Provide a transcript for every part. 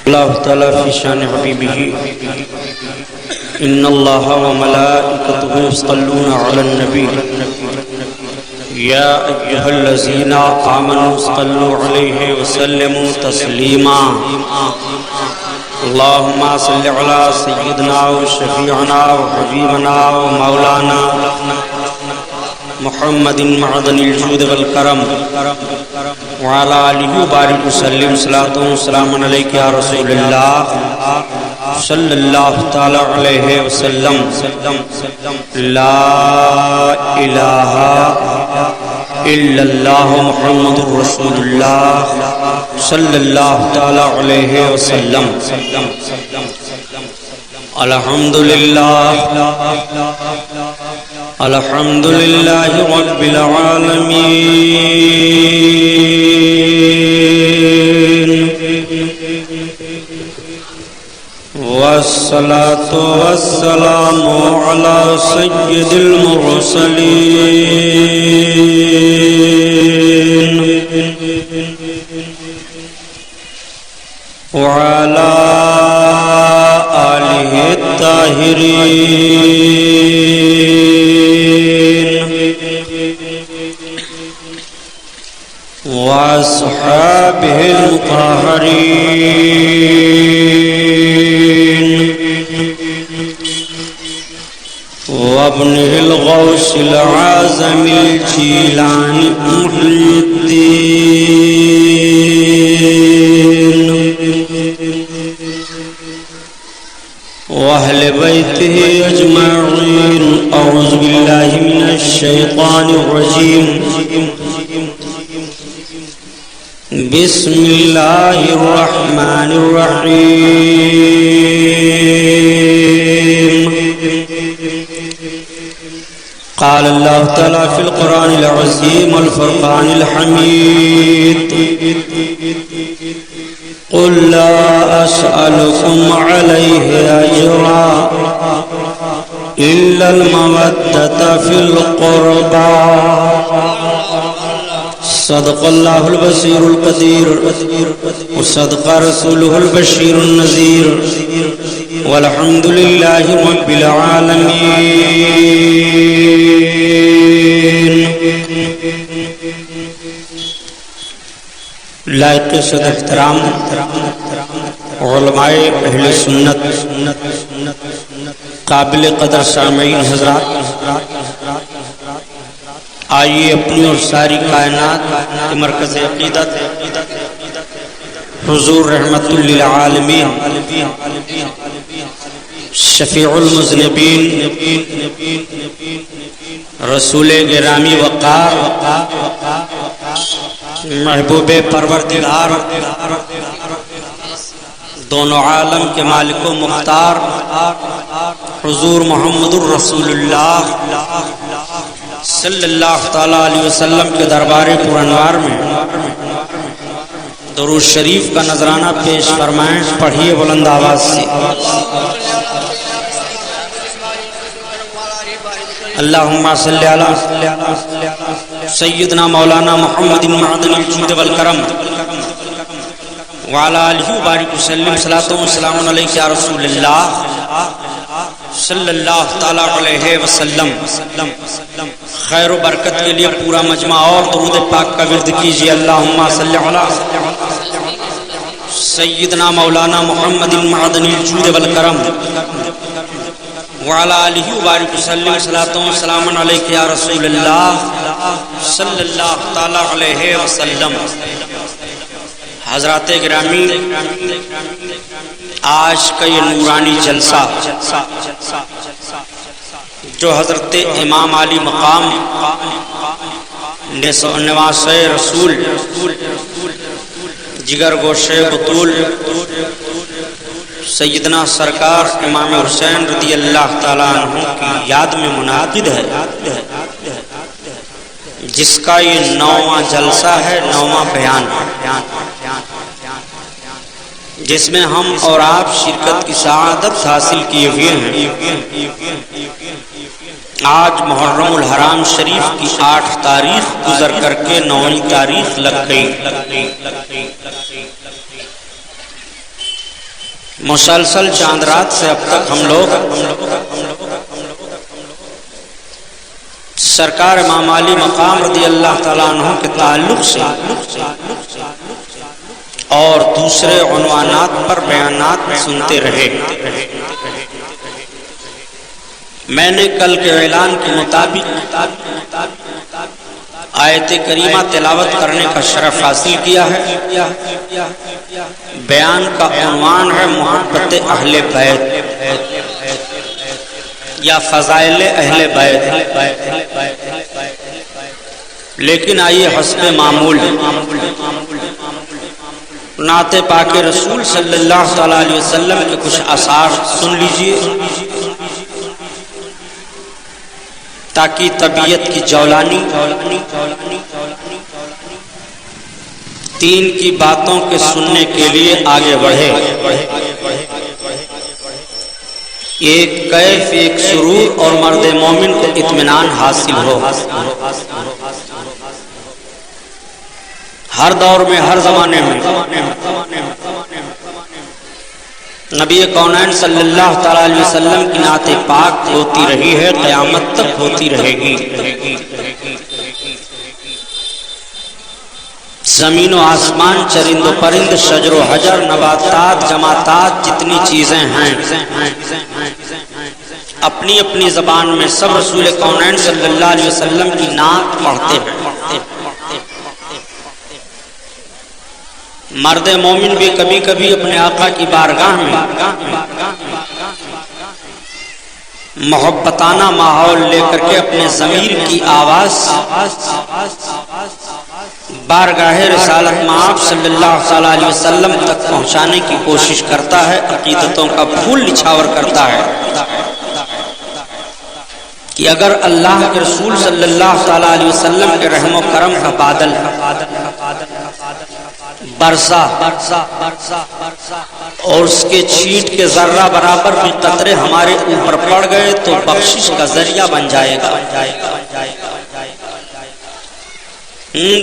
اللہ تعالیٰ فی شان حبیبہ ان اللہ و ملائکتہ یصلون علی النبی یا ایہا الذین آمنوا صلوا علیہ وسلموا تسلیما اللہم صل علی سیدنا و شفیعنا و حبیبنا و مولانا محمد معدن الجود والکرم وعلى آلہ بارک وسلم صلاۃ و سلام علیک یا رسول اللہ صلی اللہ تعالی علیہ وسلم لا الہ الا اللہ محمد رسول اللہ صلی اللہ تعالی علیہ وسلم الحمدللہ الحمدللہ رب العالمین والصلاة والسلام على سيد المرسلين وعلى آله الطاهرين وأصحابه المطهرين وابنه الغوث العظم الجيلاني محي الدين وأهل بيته أجمعين أعوذ بالله من الشيطان الرجيم بسم الله الرحمن الرحيم قال الله تعالى في القرآن العظيم والفرقان الحميد قل لا أسألكم عليه أجرا إلا المودة في القربى صدق الله البصير القدير وصدق رسوله البشير النذير والحمد لله رب العالمين لائق صد احترام علماء اہل سنت قابل قدر سامعین حضرات، آئیے اپنی اور ساری کائنات کے مرکز عقیدت حضور رحمت للعالمین شفیع المذنبین رسول گرامی وقار محبوب پروردگار دونوں عالم کے مالک و مختار حضور محمد الرسول اللہ صلی اللہ تعالیٰ علیہ وسلم کے دربار پرانوار میں درود شریف کا نذرانہ پیش فرمائیں، پڑھیے بلند آواز سے۔ اللہم صلی علی سیدنا مولانا محمد معدن الجود والکرم وعلی آلہ بارک وسلم صلاۃ و سلام علیک یا رسول اللہ صلی اللہ تعالیٰ علیہ وسلم۔ خیر و برکت کے لیے پورا مجمع اور درود پاک کا ورد کیجئے۔ اللہم صلی علی سیدنا مولانا محمد معدن الجود والکرم وعلی آلہ بارک وسلم صلاۃ و سلام علیک یا رسول اللہ صلی اللہ تعالیٰ علیہ وسلم۔ حضرات گرامی، آج کا یہ نورانی جلسہ جو حضرت امام علی مقام نواس رسول جگر گوشے بطول سیدنا سرکار امام حسین رضی اللہ تعالیٰ عنہ کی یاد میں منعقد ہے، جس کا یہ 9واں جلسہ ہے، 9واں بیان، جس میں ہم اور آپ شرکت کی سعادت حاصل کیے ہوئے ہیں۔ آج محرم الحرام شریف کی 8 تاریخ گزر کر کے 9ویں تاریخ لگ گئی۔ مسلسل چاند رات سے اب تک ہم لوگ سرکار امام علی مقام رضی اللہ تعالیٰ عنہ کے تعلق سے اور دوسرے عنوانات پر بیانات سنتے رہے۔ میں نے کل کے اعلان کے مطابق آیت کریمہ تلاوت کرنے کا شرف حاصل کیا ہے۔ بیان کا عنوان ہے محبت اہل بیت یا فضائل اہل بیت، لیکن آئیے حسب معمول نعت پاک رسول صلی اللہ علیہ وسلم کے کچھ آثار سن لیجئے تاکہ طبیعت کی جولانی دین کی باتوں کے سننے کے لیے آگے بڑھے۔ ایک کیف، ایک سرور اور مرد مومن کو اطمینان حاصل ہو۔ ہر دور میں، ہر زمانے میں نبی کونین صلی اللہ تعالیٰ علیہ وسلم کی نعت پاک ہوتی رہی ہے، قیامت تک ہوتی رہے گی۔ زمین و آسمان، چرند و پرند، شجر و حجر، نباتات، جماعتات، جتنی چیزیں ہیں اپنی اپنی زبان میں سب رسول کونین صلی اللہ علیہ وسلم کی نعت پڑھتے ہیں۔ مرد مومن بھی کبھی کبھی اپنے آقا کی بارگاہ میں محبتانہ ماحول لے کر کے اپنے ضمیر کی آواز بارگاہ رسالت مآب صلی اللہ علیہ وسلم تک پہنچانے کی کوشش کرتا ہے، عقیدتوں کا پھول نچھاور کرتا ہے کہ اگر اللہ کے رسول صلی اللہ علیہ وسلم کے رحم و کرم کا بادل برسا اور اس کے چھینٹ کے ذرہ برابر بھی قطرے ہمارے اوپر پڑ گئے تو بخشش کا ذریعہ بن جائے گا۔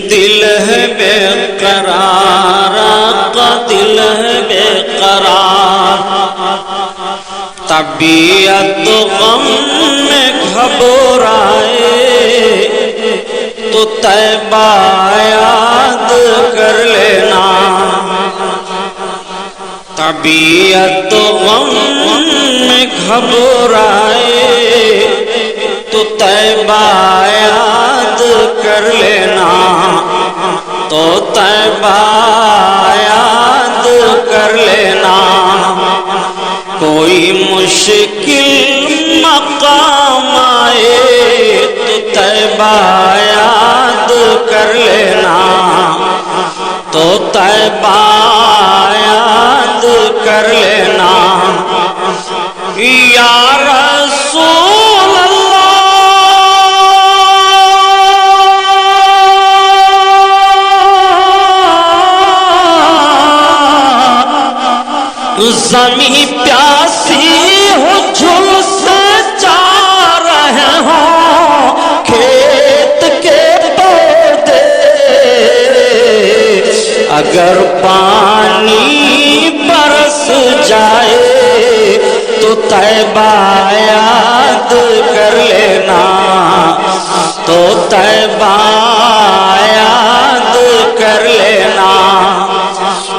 دل ہے بے قرار، آقا دل ہے بے قرار، طبیعت غم میں گھبرائے تو طیبہ یاد کر لینا، طبیعت غم میں گھبرائے تو طیبہ یاد کر لینا، تو طیبہ یاد کر لینا، کوئی مشکل مقام آئے تو طیبہ یاد کر لینا، تو طیبہ یاد کر لینا۔ یا رسول اللہ زمین پیاسی ہو، جھل سے جا رہے ہوں کھیت کے پودے، اگر پانی برس جائے تو طیبہ یاد کر لینا، تو طیبہ یاد کر لینا،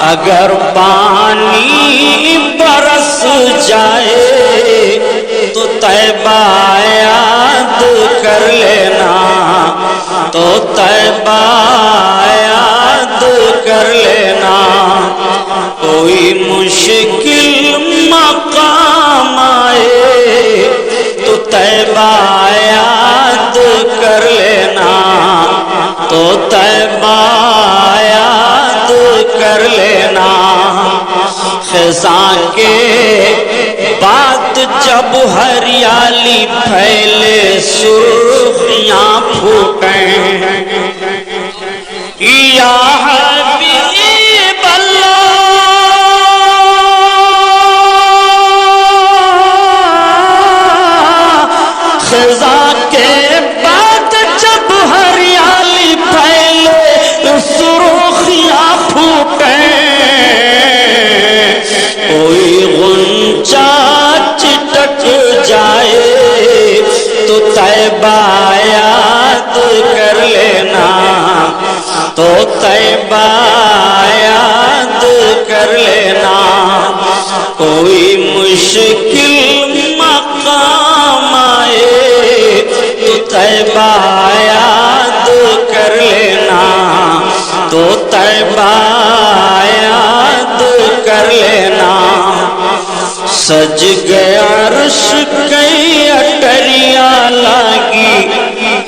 اگر پانی برس جائے تو طیبہ یاد کر لینا، تو طیبہ یاد کر لینا، کوئی مشکل مقام آئے تو طیبہ یاد کر لینا، تو طیبہ یاد کر لینا۔ خزاں کے بعد جب ہریالی پھیلے، سرخیاں پھوٹیں، یا حبیب اللہ خزاں کے بعد جب ہریالی پھیلے، سرخیاں پھوٹیں، کوئی طیبہ یاد کر لینا، تو طیبہ یاد کر لینا، کوئی مشکل مقام آئے تو طیبہ یاد کر لینا، تو طیبہ یاد کر لینا۔ سج گیا عرش کئی اٹریا لاگی،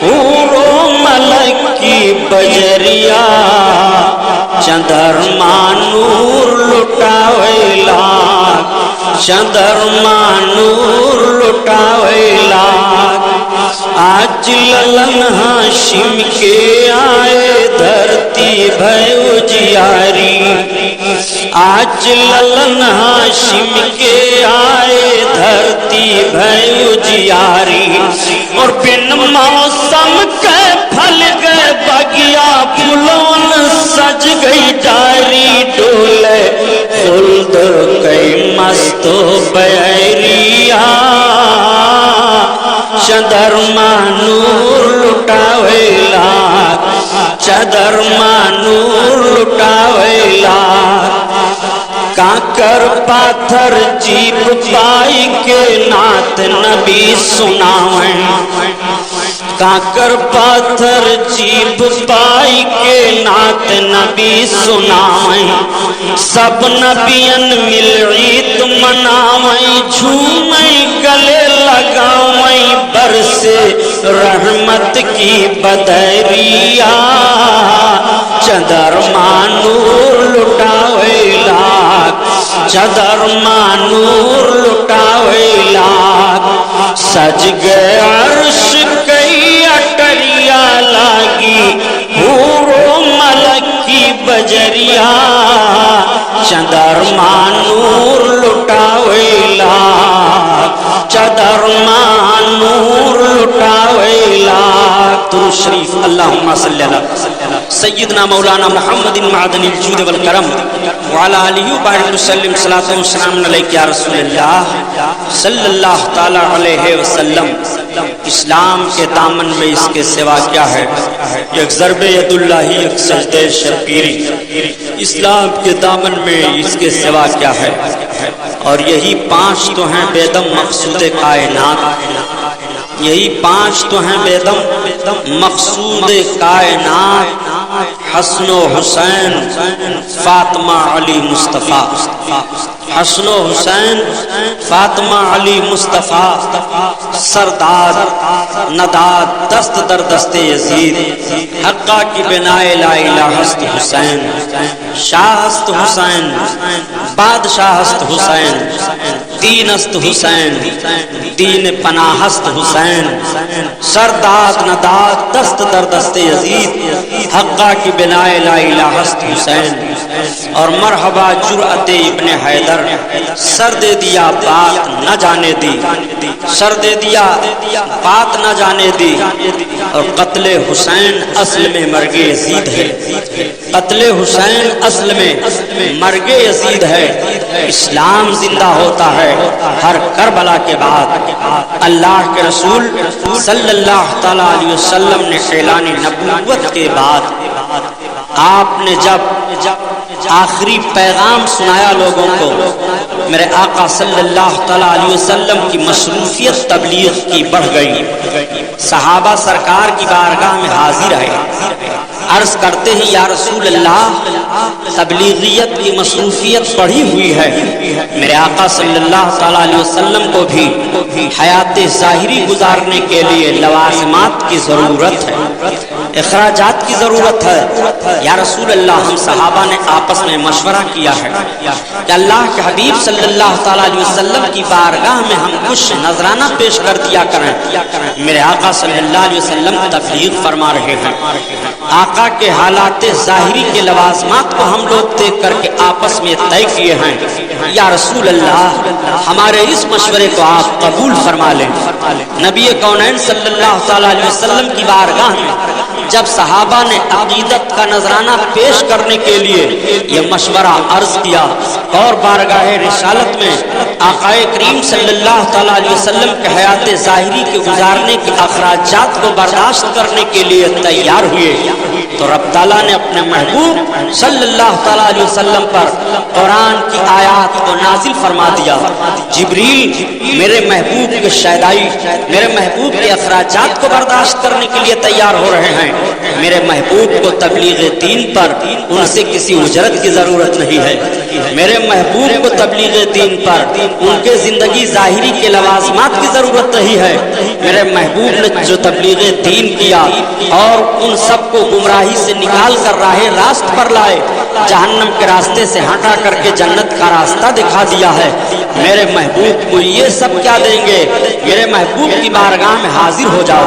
حور و ملک کی بجریا، چندرما نور لٹاوے لاگ، چندرما نور لٹاوے لاگ۔ آج للن ہاشم کے آئے دھرتی بھئی اجیاری، آج للن ہاشم کے آئے دھرتی بھئی اجیاری، اور بن موسم کے پھل گئے بگیا، پھولون سج گئی جاری، ڈولے خلد کئی مست بیریا، چندرما نور لٹاوے لاگ، چندرما نور لٹاوے لاگ۔ کانکر پاتھر جیب پائی کے نعت نبی سناویں، کانکر پاتھر جیب پائی کے نعت نبی سناویں، سب نبیان مل عید مناویں، جھومیں گلے لگاویں، برسے رحمت کی بدریا، چندرما نور لٹاوے لاگ، چندرما نور لٹاوے لاگ۔ سج گئے عرش کئی اٹریا لاگی، حور و ملک کی بجریا، چندرما نور لٹاوے لاگ، چندرما نور لٹاوے لاگ۔ درود شریف اللہم صلی اللہ سیدنا مولانا محمد معدن الجود والکرم وعلی آلہ وبارک وسلم، صلاۃ و سلام علیک یا رسول اللہ صلی اللہ تعالی علیہ وسلم۔ اسلام کے دامن میں اس کے سوا کیا ہے؟ ایک ضرب ید اللہ، ایک سجدہ شبیری۔ اسلام کے دامن میں اس کے سوا کیا ہے؟ اور یہی پانچ تو ہیں بیدم مقصود کائنات، یہی پانچ تو ہیں بیدم مقصود کائنات، حسن و حسین، فاطمہ علی مصطفیٰ، حسن و حسین، فاطمہ علی مصطفیٰ، سرداد نداد دست در دست یزید، حقہ کی بنائے لا الہ است حسین، شاہ است حسین، بادشاہ است حسین، دین است حسین، دین پناہ است حسین، سرداد نداد دست در دست یزید، حقہ کی بنائے لا الہ است حسین۔ اور مرحبا جرأت ابن حیدر، سر دے دیا بات نہ جانے دی، سر دے دیا بات نہ جانے دی۔ اور قتل حسین اصل میں مرگ یزید ہے، قتل حسین اصل میں مرگ یزید ہے۔ اسلام زندہ ہوتا ہے ہر کربلا کے بعد۔ اللہ کے رسول صلی اللہ تعالی علیہ وسلم نے اعلان نبوت کے بعد آپ نے جب آخری پیغام سنایا لوگوں کو، میرے آقا صلی اللہ تعالی علیہ وسلم کی مصروفیت تبلیغ کی بڑھ گئی۔ صحابہ سرکار کی بارگاہ میں حاضر ہے، عرض کرتے ہیں یا رسول اللہ تبلیغیت کی مصروفیت بڑھی ہوئی ہے، میرے آقا صلی اللہ تعالی علیہ وسلم کو بھی حیات ظاہری گزارنے کے لیے لوازمات کی ضرورت ہے، اخراجات کی ضرورت ہے۔ یا رسول اللہ ہم صحابہ نے آپس میں مشورہ کیا ہے کہ اللہ کے حبیب صلی اللہ تعالی علیہ وسلم کی بارگاہ میں ہم کچھ نذرانہ پیش کر دیا کریں۔ میرے آقا صلی اللہ علیہ وسلم تبلیغ فرما رہے ہیں، آقا کے حالات ظاہری کے لوازمات کو ہم لوگ دیکھ کر کے آپس میں طے کیے ہیں، یا رسول اللہ ہمارے اس مشورے کو آپ قبول فرما لیں۔ نبی کونین صلی اللہ تعالی علیہ وسلم کی بارگاہ میں جب صحابہ نے عقیدت کا نذرانہ پیش کرنے کے لیے یہ مشورہ عرض کیا اور بارگاہ رسالت میں آقائے کریم صلی اللہ تعالیٰ علیہ وسلم کے حیات ظاہری کے گزارنے کے اخراجات کو برداشت کرنے کے لیے تیار ہوئے تو رب تعالیٰ نے اپنے محبوب صلی اللہ تعالیٰ علیہ وسلم پر قرآن کی آیات کو نازل فرما دیا۔ جبریل میرے محبوب کے شیدائی، میرے محبوب کے اخراجات کو برداشت کرنے کے لیے تیار ہو رہے ہیں، میرے محبوب کو تبلیغ دین پر ان سے کسی اجرت کی ضرورت نہیں ہے، میرے محبوب کو تبلیغ دین پر ان کے زندگی ظاہری کے لوازمات کی ضرورت نہیں ہے۔ میرے محبوب نے جو تبلیغ دین کیا اور ان سب کو گمراہی سے نکال کر راہ راست پر لائے، جہنم کے راستے سے ہٹا کر کے جنت کا راستہ دکھا دیا ہے، میرے محبوب کو یہ سب کیا دیں گے؟ میرے محبوب کی بارگاہ میں حاضر ہو جاؤ۔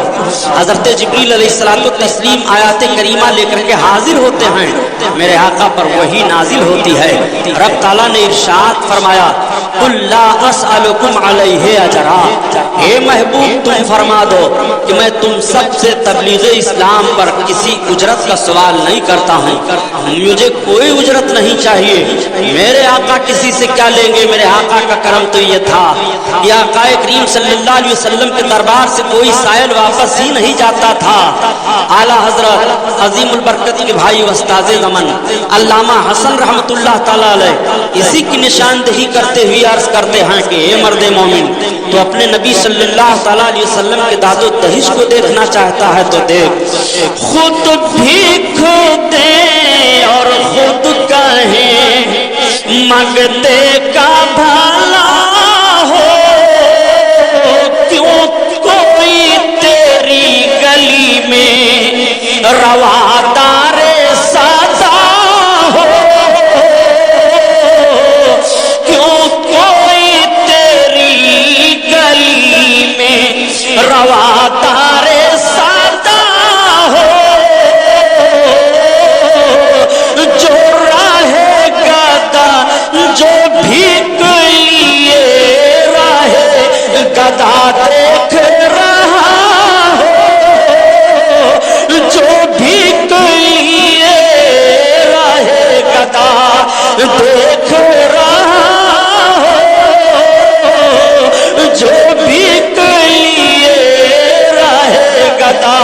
حضرت جبریل علیہ الصلوۃ والتسلیم آیات کریمہ لے کر کے حاضر ہوتے ہیں، میرے آقا پر وحی نازل ہوتی ہے۔ رب تعالیٰ نے ارشاد فرمایا قل لا اسألکم علیہ اجرا، اے محبوب تم فرما دو کہ میں تم سب سے تبلیغ اسلام پر کسی اجرت کا سوال نہیں کرتا ہوں، مجھے کوئی اجرت نہیں چاہیے۔ میرے آقا کسی سے کیا لیں گے؟ میرے آقا کا کرم تو یہ تھا کہ آقا کریم صلی اللہ علیہ وسلم کے دربار سے کوئی سائل واپس ہی نہیں جاتا تھا۔ اعلیٰ حضرت عظیم البرکت کے بھائی استاد زمن علامہ حسن رحمۃ اللہ تعالیٰ علیہ اسی کی نشاندہی کرتے ہوئے عرض کرتے ہیں کہ اے مرد مومن، تو اپنے نبی صلی اللہ تعالیٰ علیہ وسلم کے داد و دہش کو دیکھنا چاہتا ہے تو دیکھ، خود بھیک دے اور خود کہیں مانگتے کا بھلا ہو، کیوں کوئی تیری گلی میں روادار سادا ہو، کیوں کوئی تیری گلی میں روادار سادا ہو، جو راہ گدا جو بھیک لیے راہ گدا دیکھ رہا ہو، جو بھیک لیے راہ گدا دیکھ رہا ہو، جو بھیک لیے راہ گدا۔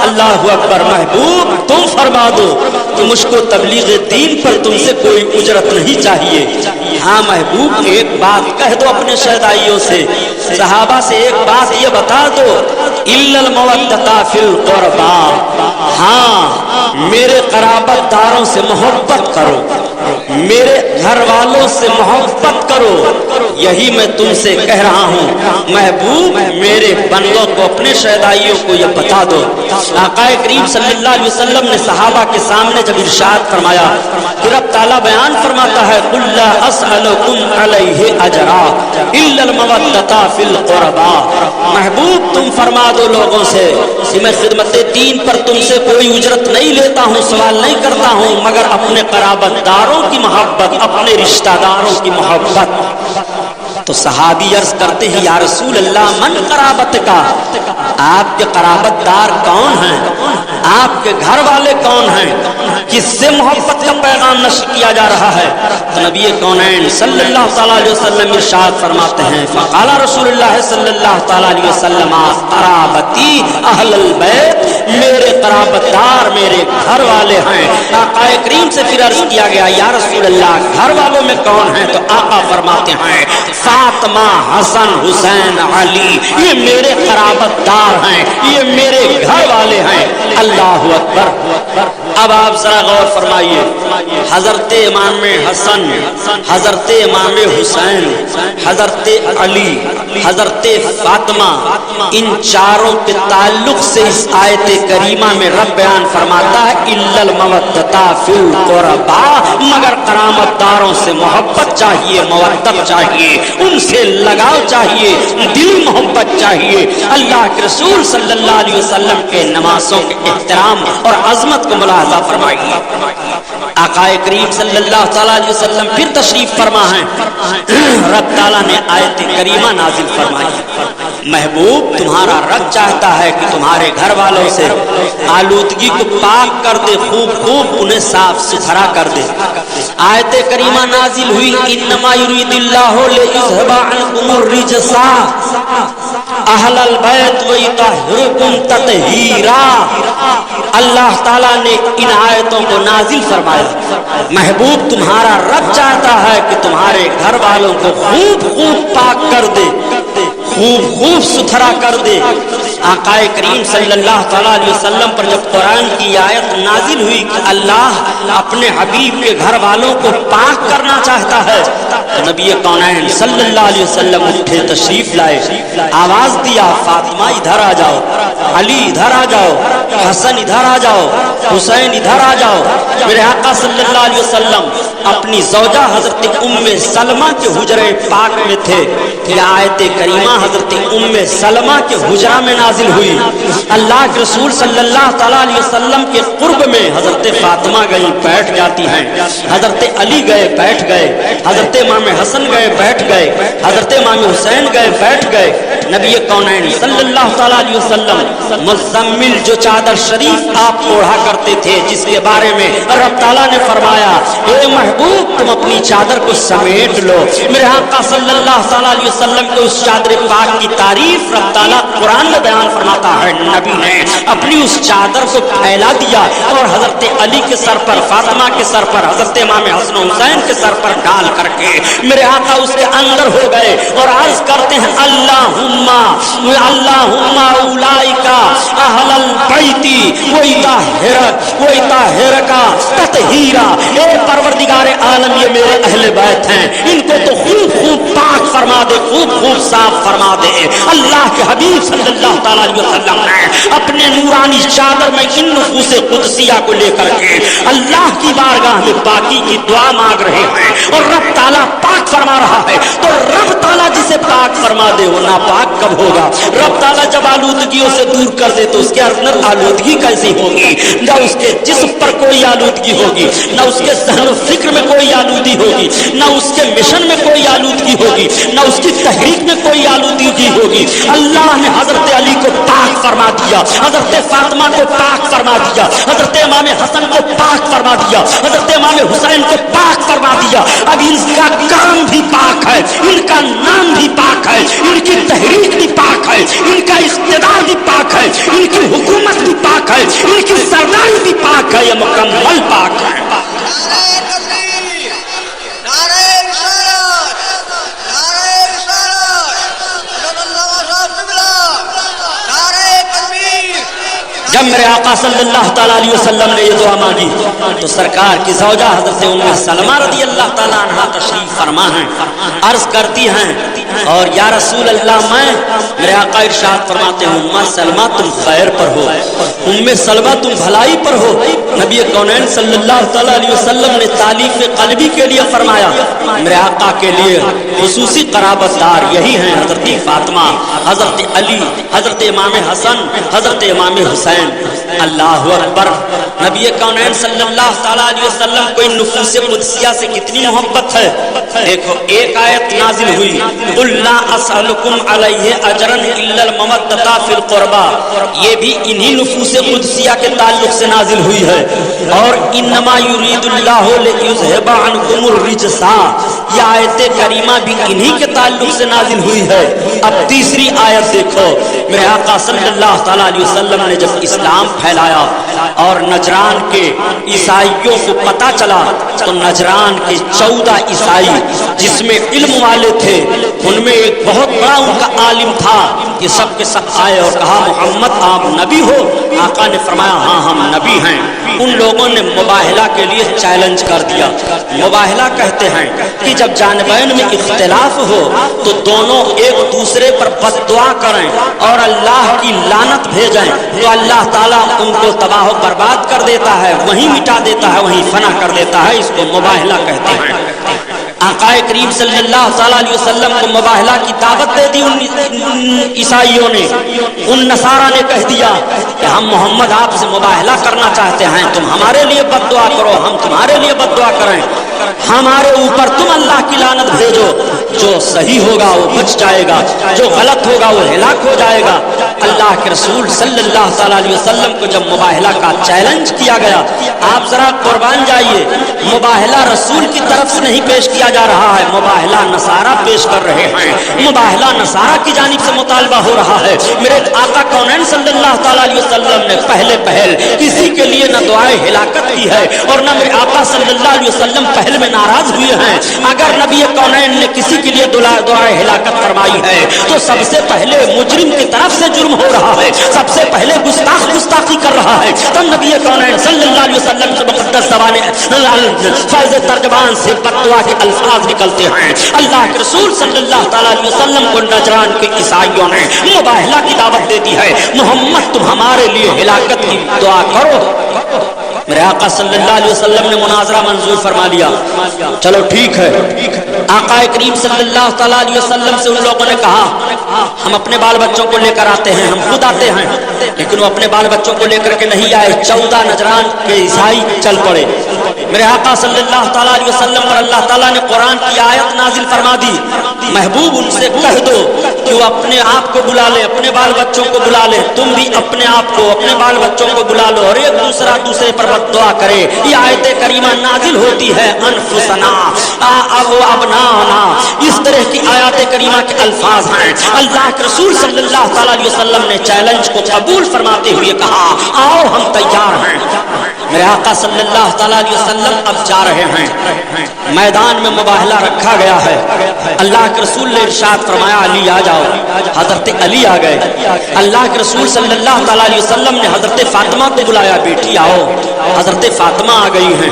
اللہ اکبر، محبوب تم فرما دو کہ مجھ کو تبلیغ دین پر تم سے کوئی اجرت نہیں چاہیے۔ ہاں محبوب ایک بات کہہ دو اپنے شہدائیوں سے، صحابہ سے ایک بات یہ بتا دو، الا المودۃ فی القربى، ہاں میرے قرابت داروں سے محبت کرو، میرے گھر والوں سے محبت کرو، یہی میں تم سے کہہ رہا ہوں۔ محبوب میرے بندوں کو، اپنے شہدائیوں کو یہ بتا دو۔ آقا کریم صلی اللہ علیہ وسلم نے صحابہ کے سامنے جب ارشاد فرمایا کہ رب تعالیٰ بیان فرماتا ہے قل لا اسألکم علیہ اجرا الا المودۃ فی القربى، محبوب تم فرما دو لوگوں سے کہ میں خدمت دین پر تم سے کوئی اجرت نہیں لیتا ہوں، سوال نہیں کرتا ہوں، مگر اپنے قرابت داروں کی محبت، اپنے رشتہ داروں کی محبت۔ تو صحابی عرض کرتے ہیں یا رسول اللہ من قرابت کا، آپ کے قرابت دار کون ہیں، آپ کے گھر والے کون ہیں، کس سے محبت کا پیغام نشر کیا جا رہا ہے؟ تو نبی کونین صلی اللہ تعالیٰ علیہ وسلم ارشاد فرماتے ہیں فقال رسول اللہ صلی اللہ تعالیٰ علیہ وسلم قرابتی اہل البیت، میرے قرابت دار میرے گھر والے ہیں۔ آقا کریم سے پھر عرض کیا گیا یا رسول اللہ گھر والوں میں کون ہیں؟ تو آقا فرماتے ہیں فاطمہ، حسن، حسین، علی، یہ میرے قرابت دار ہیں، یہ میرے گھر والے ہیں۔ اللہ اکبر۔ اب آپ ذرا غور فرمائیے، حضرت امام حسن، حضرت امام حسین، حضرت علی، حضرت فاطمہ، ان چاروں کے تعلق سے اس آیت کریمہ میں رب بیان فرماتا ہے الا المودۃ فی القربى، مگر قرابت داروں سے محبت چاہیے، مودت چاہیے، ان سے لگاؤ چاہیے، دل محبت چاہیے۔ اللہ کے رسول صلی اللہ علیہ وسلم کے نمازوں کے احترام اور عظمت کو ملاحظہ فرمائیے۔ آقائے کریم صلی اللہ تعالیٰ علیہ وسلم پھر تشریف فرما ہیں، رب تعالیٰ نے آیت کریمہ نازل فرمائی، محبوب تمہارا رب چاہتا ہے کہ تمہارے گھر والوں سے آلودگی کو پاک کر دے، خوب انہیں صاف ستھرا کر دے۔ آیت کریمہ نازل ہوئی، انما یرید اللہ لیذھب عنکم الرجس اہل البیت ویطہرکم تطہیرا۔ اللہ تعالیٰ نے ان آیتوں کو نازل فرمایا، محبوب تمہارا رب چاہتا ہے کہ تمہارے گھر والوں کو خوب پاک کر دے، خوب ستھرا کر دے۔ آقائے کریم صلی اللہ تعالیٰ علیہ وسلم پر جب قرآن کی آیت نازل ہوئی کہ اللہ اپنے حبیب کے گھر والوں کو پاک کرنا چاہتا ہے، تو نبی کونین صلی اللہ علیہ وسلم اٹھے، تشریف لائے، آواز دیا، فاطمہ ادھر آ جاؤ، علی ادھر آ جاؤ، حسن ادھر آ جاؤ، حسین ادھر آ جاؤ۔ میرے آقا صلی اللہ علیہ وسلم اپنی زوجہ حضرت ام سلمہ کے حجرے پاک میں تھے، یہ آیت کریمہ حضرت ام سلمہ کے حجرہ میں نازل ہوئی۔ اللہ کے رسول صلی اللہ تعالیٰ علیہ وسلم کے قرب میں حضرت فاطمہ گئی، بیٹھ جاتی ہیں، حضرت علی گئے، بیٹھ گئے، حضرت امام حسن گئے، بیٹھ گئے، حضرت امام حسین گئے، بیٹھ گئے۔ نبی کونین صلی اللہ تعالیٰ علیہ وسلم مزمل جو چادر شریف آپ اوڑھا کرتے تھے، جس کے بارے میں رب تعالیٰ نے فرمایا اے محبوب تم اپنی چادر کو سمیٹ لو، میرے آقا صلی اللہ تعالیٰ علیہ وسلم کو اس چادر پاک کی تعریف رب تعالیٰ قرآن میں بیان فرماتا ہے، نبی نے اپنی اس چادر کو پھیلا دیا اور حضرت علی کے سر پر، فاطمہ کے سر پر، حضرت امام حسن و حسین کے سر پر ڈال کر کے میرے آقا اس کے اندر ہو گئے اور عرض کرتے ہیں اللہم اولئک اہل البیت ویطہرک تطہیرا۔ اے پروردگار عالم یہ میرے اہل بیت ہیں، ان کو تو خوب پاک فرما دے، خوب صاف فرما دے۔ اللہ کے حبیب صلی اللہ تعالیٰ علیہ وسلم نے اپنے نورانی چادر میں ان نفوس قدسیہ کو لے کر کے اللہ کی بارگاہ میں پاکی کی دعا مانگ رہے ہیں اور رب تعالیٰ پاک فرما رہا ہے۔ تو رب تعالیٰ جسے پاک فرما دے وہ ناپاک کب ہوگا؟ رب تعالیٰ جب آلودگیوں سے دور کر دے تو اس کے اندر آلودگی کیسی ہوگی؟ نہ اس کے جسم پر کوئی آلودگی ہوگی، نہ اس کے ذہن و فکر میں کوئی آلودگی ہوگی، نہ اس کے مشن میں کوئی آلودگی ہوگی، نہ اس کی تحریک میں کوئی آلودگی ہوگی۔ اللہ نے حضرت علی کو پاک فرما دیا، حضرت فاطمہ کو پاک فرما دیا، حضرت امام حسن کو پاک فرما دیا، حضرت امام حسین کو پاک فرما دیا۔ اب ان کا کام بھی پاک ہے، ان کا نام بھی پاک ہے، ان کی تحریک بھی پاک ہے، ان کا اقتدار بھی پاک ہے، ان کی حکومت بھی پاک ہے، ان کی سرداری بھی پاک ہے، یہ مکمل پاک ہے۔ جب میرے آقا صلی اللہ تعالیٰ علیہ وسلم نے یہ دعا مانگی تو سرکار کی زوجہ حضرت ام سلمہ رضی اللہ تعالیٰ عنہ تشریف فرما ہیں، عرض کرتی ہیں اور یا رسول اللہ میں، میرے آقا ارشاد فرماتے ہیں ام سلمہ تم خیر پر ہو، ام سلمہ تم بھلائی پر ہو۔ نبی کونین صلی اللہ تعالیٰ علیہ وسلم نے تعلیف قلبی کے لیے فرمایا میرے آقا کے لیے خصوصی قرابت دار یہی ہیں حضرت فاطمہ، حضرت علی، حضرت امام حسن، حضرت امام حسین۔ اللہ اکبر، نبی کونین صلی اللہ تعالیٰ علیہ وسلم کو ان نفوس قدسیہ سے کتنی محبت ہے۔ دیکھو ایک آیت نازل ہوئی قُلْ لَا أَسْأَلُكُمْ عَلَيْهِ أَجْرًا إِلَّا الْمَوَدَّةَ فِي الْقُرْبَى، یہ بھی انہی نفوس قدسیہ کے تعلق سے نازل ہوئی ہے۔ اور انما یرید اللہ لیذھب عنکم الرجس، یہ آیت کریمہ بھی انہی کے تعلق سے نازل ہوئی ہے۔ اب تیسری آیت دیکھو، میرے آقا صلی اللہ تعالیٰ علیہ وسلم نے جب اسلام پھیلایا اور نجران کے عیسائیوں کو پتہ چلا تو نجران کے 14 عیسائی جس میں علم والے تھے ان میں ایک بہت بڑا ان کا عالم تھا، یہ سب کے سب آئے اور کہا محمد آپ نبی ہو؟ آقا نے فرمایا ہاں ہم نبی ہیں۔ ان لوگوں نے مباہلہ کے لیے چیلنج کر دیا۔ مباہلہ کہتے ہیں کہ جب جانبین میں اختلاف ہو تو دونوں ایک دوسرے پر بد دعا کریں اور اللہ کی لعنت بھیجیں تو اللہ تعالیٰ ان کو تباہ و برباد کر دیتا ہے، وہیں مٹا دیتا ہے، وہیں فنا کر دیتا ہے۔ اس کو مباہلہ کہتے ہیں۔ آقا کریم صلی اللہ تعالی علیہ وسلم کو مباہلہ کی دعوت دے دی ان عیسائیوں نے، ان نصارہ نے کہہ دیا کہ ہم محمد آپ سے مباہلہ کرنا چاہتے ہیں، تم ہمارے لیے بد دعا کرو، ہم تمہارے لیے بد دعا کریں، ہمارے اوپر تم اللہ کی لعنت بھیجو، جو صحیح ہوگا وہ بچ جائے گا، جو غلط ہوگا وہ ہلاک ہو جائے گا۔ اللہ کے رسول صلی اللہ تعالی علیہ وسلم کو جب مباہلہ کا چیلنج کیا گیا، آپ ذرا قربان جائیے، مباہلہ رسول کی طرف سے نہیں پیش کیا جا رہا ہے، مباہلہ نصارہ پیش کر رہے ہیں، مباہلہ نصارہ کی جانب سے مطالبہ ہو رہا ہے۔ میرے آقا کونین صلی اللہ تعالی علیہ وسلم نے پہلے پہل کسی کے لیے نہ دعائے ہلاکت کی ہے، اور نہ میرے آقا صلی اللہ علیہ وسلم پہل میں ناراض ہوئے ہیں۔ اگر نبی کونین نے کسی کے لیے دعائے ہلاکت فرمائی ہے تو سب سے پہلے مجرم کی طرف سے جرم ہو رہا ہے، سب سے پہلے گستاخی کر رہا ہے، تب نبی کونین صلی اللہ علیہ وسلم سے مقدس زبان فیض ترجمان سے بددعا کے الفاظ نکلتے ہیں۔ اللہ کے رسول صلی اللہ تعالی علیہ وسلم کو نجران کے عیسائیوں نے مباہلہ کی دعوت دے دی ہے، محمد تم ہمارے لیے ہلاکت کی دعا کرو۔ میرے آقا صلی اللہ علیہ وسلم نے مناظرہ منظور فرما لیا، چلو ٹھیک ہے۔ آقا کریم صلی اللہ تعالی علیہ وسلم سے ان لوگوں نے کہا ہم اپنے بال بچوں کو لے کر آتے ہیں، ہم خود آتے ہیں، لیکن وہ اپنے بال بچوں کو لے کر کے نہیں آئے، 14 نجران کے عیسائی چل پڑے۔ میرے آقا صلی اللہ تعالی علیہ وسلم پر اللہ تعالیٰ نے قرآن کی آیت نازل فرما دی، محبوب ان سے کہہ دو کہ وہ اپنے آپ کو بلا لے، اپنے بال بچوں کو بلا لے، تم بھی اپنے آپ کو اپنے بال بچوں کو بلا لو، اور ایک دوسرا دوسرے پر دعا کرے۔ یہ آیت کریمہ نازل ہوتی ہے انفسنا ابنانا، اس طرح کی آیات کریمہ کے الفاظ ہیں۔ اللہ کے رسول صلی اللہ تعالی علیہ وسلم نے چیلنج کو قبول فرماتے ہوئے کہا آؤ ہم تیار ہیں۔ میرے آقا صلی اللہ تعالی علیہ وسلم اب جا رہے ہیں، میدان میں مباہلہ رکھا گیا ہے۔ اللہ کے رسول نے ارشاد فرمایا علی آ جاؤ، حضرت علی آ گئے۔ اللہ کے رسول صلی اللہ تعالی علیہ وسلم نے حضرت فاطمہ کو بلایا، بیٹی آؤ، حضرت فاطمہ آ گئی ہیں۔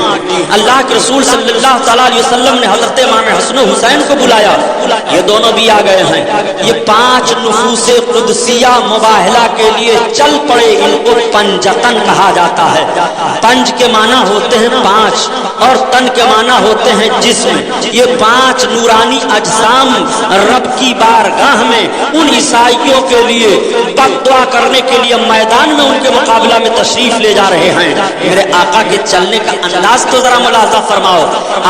اللہ کے رسول صلی اللہ تعالی علیہ وسلم نے حضرت امام حسن و حسین کو بلایا، یہ دونوں بھی آ گئے ہیں۔ یہ 5 نفوس قدسیہ مباہلہ کے لیے چل پڑے، ان کو پنجتن کہا جاتا ہے۔ پنج کے معنی ہوتے ہیں 5 اور تن کے معنی ہوتے ہیں جسم۔ یہ 5 نورانی اجسام رب کی بارگاہ میں ان عیسائیوں کے لیے بددعا کرنے کے لیے میدان میں ان کے مقابلہ میں تشریف لے جا رہے ہیں۔ میرے آقا کے چلنے کا انداز تو ذرا ملاحظہ فرماؤ۔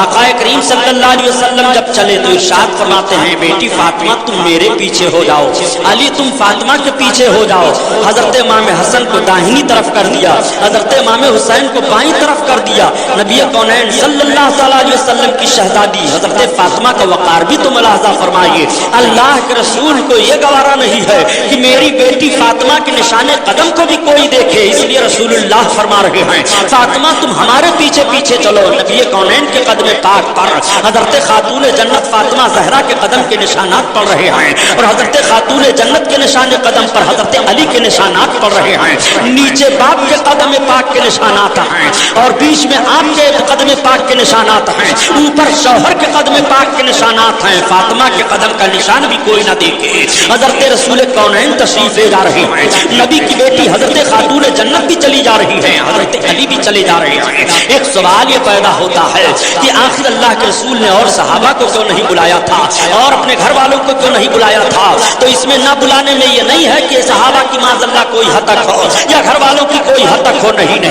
آقا کریم صلی اللہ علیہ وسلم جب چلے تو ارشاد فرماتے ہیں بیٹی فاطمہ تم میرے پیچھے ہو جاؤ، علی تم فاطمہ کے پیچھے ہو جاؤ۔ حضرت امام حسن کو داہنی طرف کر دیا، حضرت امام حسین کو بائیں طرف کر دیا۔ نبی کونین صلی اللہ تعالی علیہ وسلم کی شہزادی حضرت فاطمہ کا وقار بھی تو ملاحظہ فرمائیے۔ اللہ کے رسول کو یہ گوارا نہیں ہے کہ میری بیٹی فاطمہ کے نشان قدم کو بھی کوئی دیکھے، اس لیے رسول اللہ فرما رہے ہیں فاطمہ تم ہمارے پیچھے پیچھے چلو۔ نبی کونین کے قدم پاک پر حضرت خاتون جنت فاطمہ زہرا کے قدم کے نشانات پڑ رہے ہیں، اور حضرت خاتون جنت کے نشان قدم پر حضرت علی کے نشانات پڑ رہے ہیں۔ نیچے باپ کے قدم پاک کے نشانات ہیں، اور بیچ میں آپ کے قدم پاک کے نشانات ہیں، اوپر شوہر کے قدم پاک کے نشانات ہیں۔ فاطمہ کے قدم کا نشان بھی کوئی نہ دیکھے۔ حضرت رسول کونین تشریف لے جا رہے ہیں، نبی کی بیٹی حضرت خاتون جنت بھی چلی جا رہی ہیں، حضرت علی بھی چلے جا رہے ہیں۔ ایک سوال یہ پیدا ہوتا ہے کہ آخر اللہ کے رسول نے اور صحابہ کو کیوں نہیں بلایا تھا، اور اپنے گھر والوں کو کیوں نہیں بلایا تھا؟ تو اس میں نہ بلانے میں یہ نہیں ہے کہ صحابہ کی معاذ اللہ کوئی ہتک ہو یا گھر والوں کی کوئی ہتک ہو، نہیں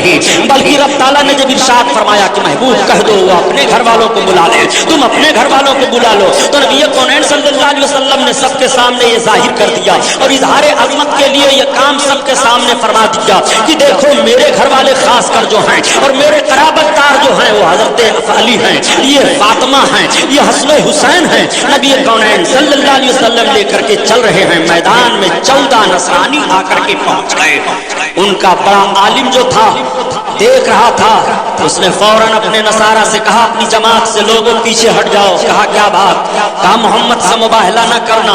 بلکہ رب تعالیٰ نے جب ارشاد فرمایا کہ محبوب کہہ دو وہ اپنے گھر والوں کو بلا لے، تم اپنے گھر والوں کو بلا لو، تو نبی کونین صلی اللہ علیہ وسلم نے سب کے سامنے یہ ظاہر کر دیا، اور اظہار عظمت کے لیے یہ کام سب کے سامنے فرما دیا کہ دیکھو میرے گھر والے خاص کر جو ہیں اور میرے قرابت دار جو ہیں وہ حضرت علی ہیں، یہ فاطمہ ہیں، یہ حسن حسین ہیں۔ نبی کونین صلی اللہ علیہ وسلم لے کر کے چل رہے ہیں، میدان میں 14 نصرانی آ کر کے پہنچ گئے۔ ان کا بڑا عالم جو تھا دیکھ رہا تھا، اس نے فوراً اپنے نصارہ سے کہا اپنی جماعت سے لوگوں پیچھے ہٹ جاؤ۔ کہا کیا بات؟ کہا محمد سے مباہلہ نہ کرنا،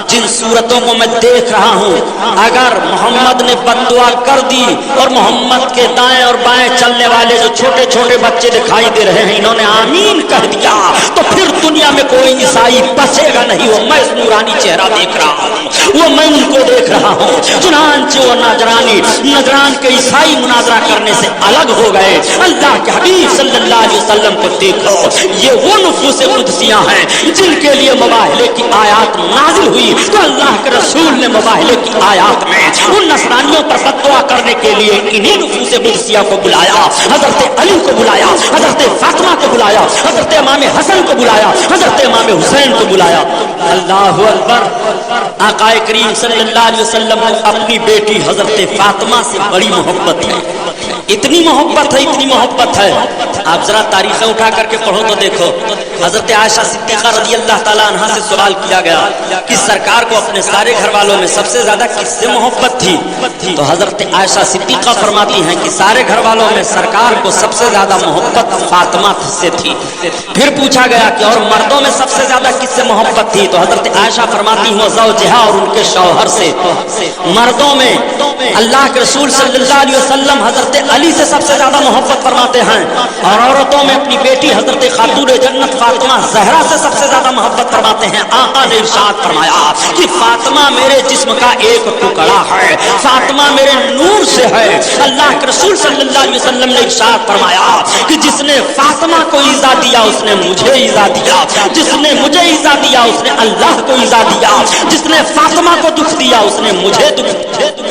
جن صورتوں کو میں دیکھ رہا ہوں اگر محمد نے بددعا کر دی اور محمد کے دائیں اور بائیں چلنے والے جو چھوٹے چھوٹے بچے دکھائی دے رہے ہیں انہوں نے آمین کہہ دیا تو پھر دنیا میں کوئی عیسائی بچے گا نہیں۔ وہ میں نورانی چہرہ دیکھ رہا ہوں، وہ میں ان کو دیکھ رہا ہوں۔ چنانچہ وہ نجران کے عیسائی مناظرہ کرنے سے الگ ہو گئے۔ اللہ کے حبیب صلی اللہ علیہ وسلم کو دیکھو، یہ وہ نفوس قدسیاں ہیں جن کے لیے مباہلے کی آیات نازل ہوئی، تو اللہ کے رسول نے مباہلے کی آیات میں ان نصرانیوں پر فتوا کرنے کے لیے انہی نفوس قدسیہ کو بلایا، حضرت علی کو بلایا، حضرت فاطمہ کو بلایا، حضرت امام حسن کو بلایا، حضرت امام حسین کو بلایا۔ اللہ اکبر۔ آقا کریم صلی اللہ علیہ وسلم کو اپنی بیٹی حضرت فاطمہ سے بڑی محبت ہے، اتنی محبت ہے، اتنی محبت ہے۔ آپ ذرا تاریخیں اٹھا کر کے پڑھو تو دیکھو، حضرت عائشہ صدیقہ رضی اللہ تعالیٰ عنہا سے سوال کیا گیا کہ سرکار کو اپنے سارے گھر والوں میں سب سے زیادہ کس سے محبت تھی؟ تو حضرت عائشہ صدیقہ فرماتی ہیں کہ سارے گھر والوں میں سرکار کو سب سے زیادہ محبت فاطمہ سے تھی۔ پھر پوچھا گیا کہ اور مردوں میں سب سے زیادہ کس سے محبت تھی؟ تو حضرت عائشہ فرماتی ہیں زوجہا، اور ان کے شوہر سے۔ مردوں میں اللہ کے رسول صلی اللہ علیہ وسلم حضرت علی سے سب سے زیادہ محبت فرماتے ہیں، اور عورتوں میں اپنی بیٹی حضرت خاتون جنت فاطمہ زہرا سے سب سے زیادہ محبت فرماتے ہیں۔ آقا نے ارشاد فرمایا کہ فاطمہ میرے جسم کا ایک ٹکڑا ہے، فاطمہ میرے نور سے ہے۔ اللہ کے رسول صلی اللہ علیہ وسلم نے ارشاد فرمایا کہ جس نے فاطمہ کو ایذا دیا اس نے مجھے ایذا دیا، جس نے مجھے ایذا دیا اس نے اللہ کو ایذا دیا، جس نے فاطمہ کو دکھ دیا اس نے مجھے دکھ دیا۔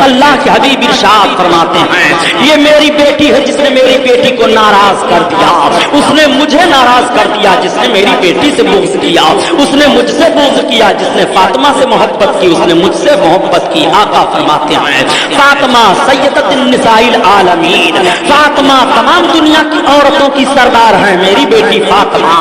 اللہ کے حبیب ارشاد فرماتے ہیں یہ میری بیٹی ہے جس نے میری بیٹی کو ناراض کر دیا، اس نے مجھے ناراض کر دیا۔ جس نے میری بیٹی سے بغض کیا اس نے مجھ سے بغض کیا، جس نے فاطمہ سے محبت کی اس نے مجھ سے محبت کی۔ آقا فرماتے ہیں فاطمہ سیدۃ النساء العالمین، فاطمہ تمام دنیا کی عورتوں کی سردار ہے۔ میری بیٹی فاطمہ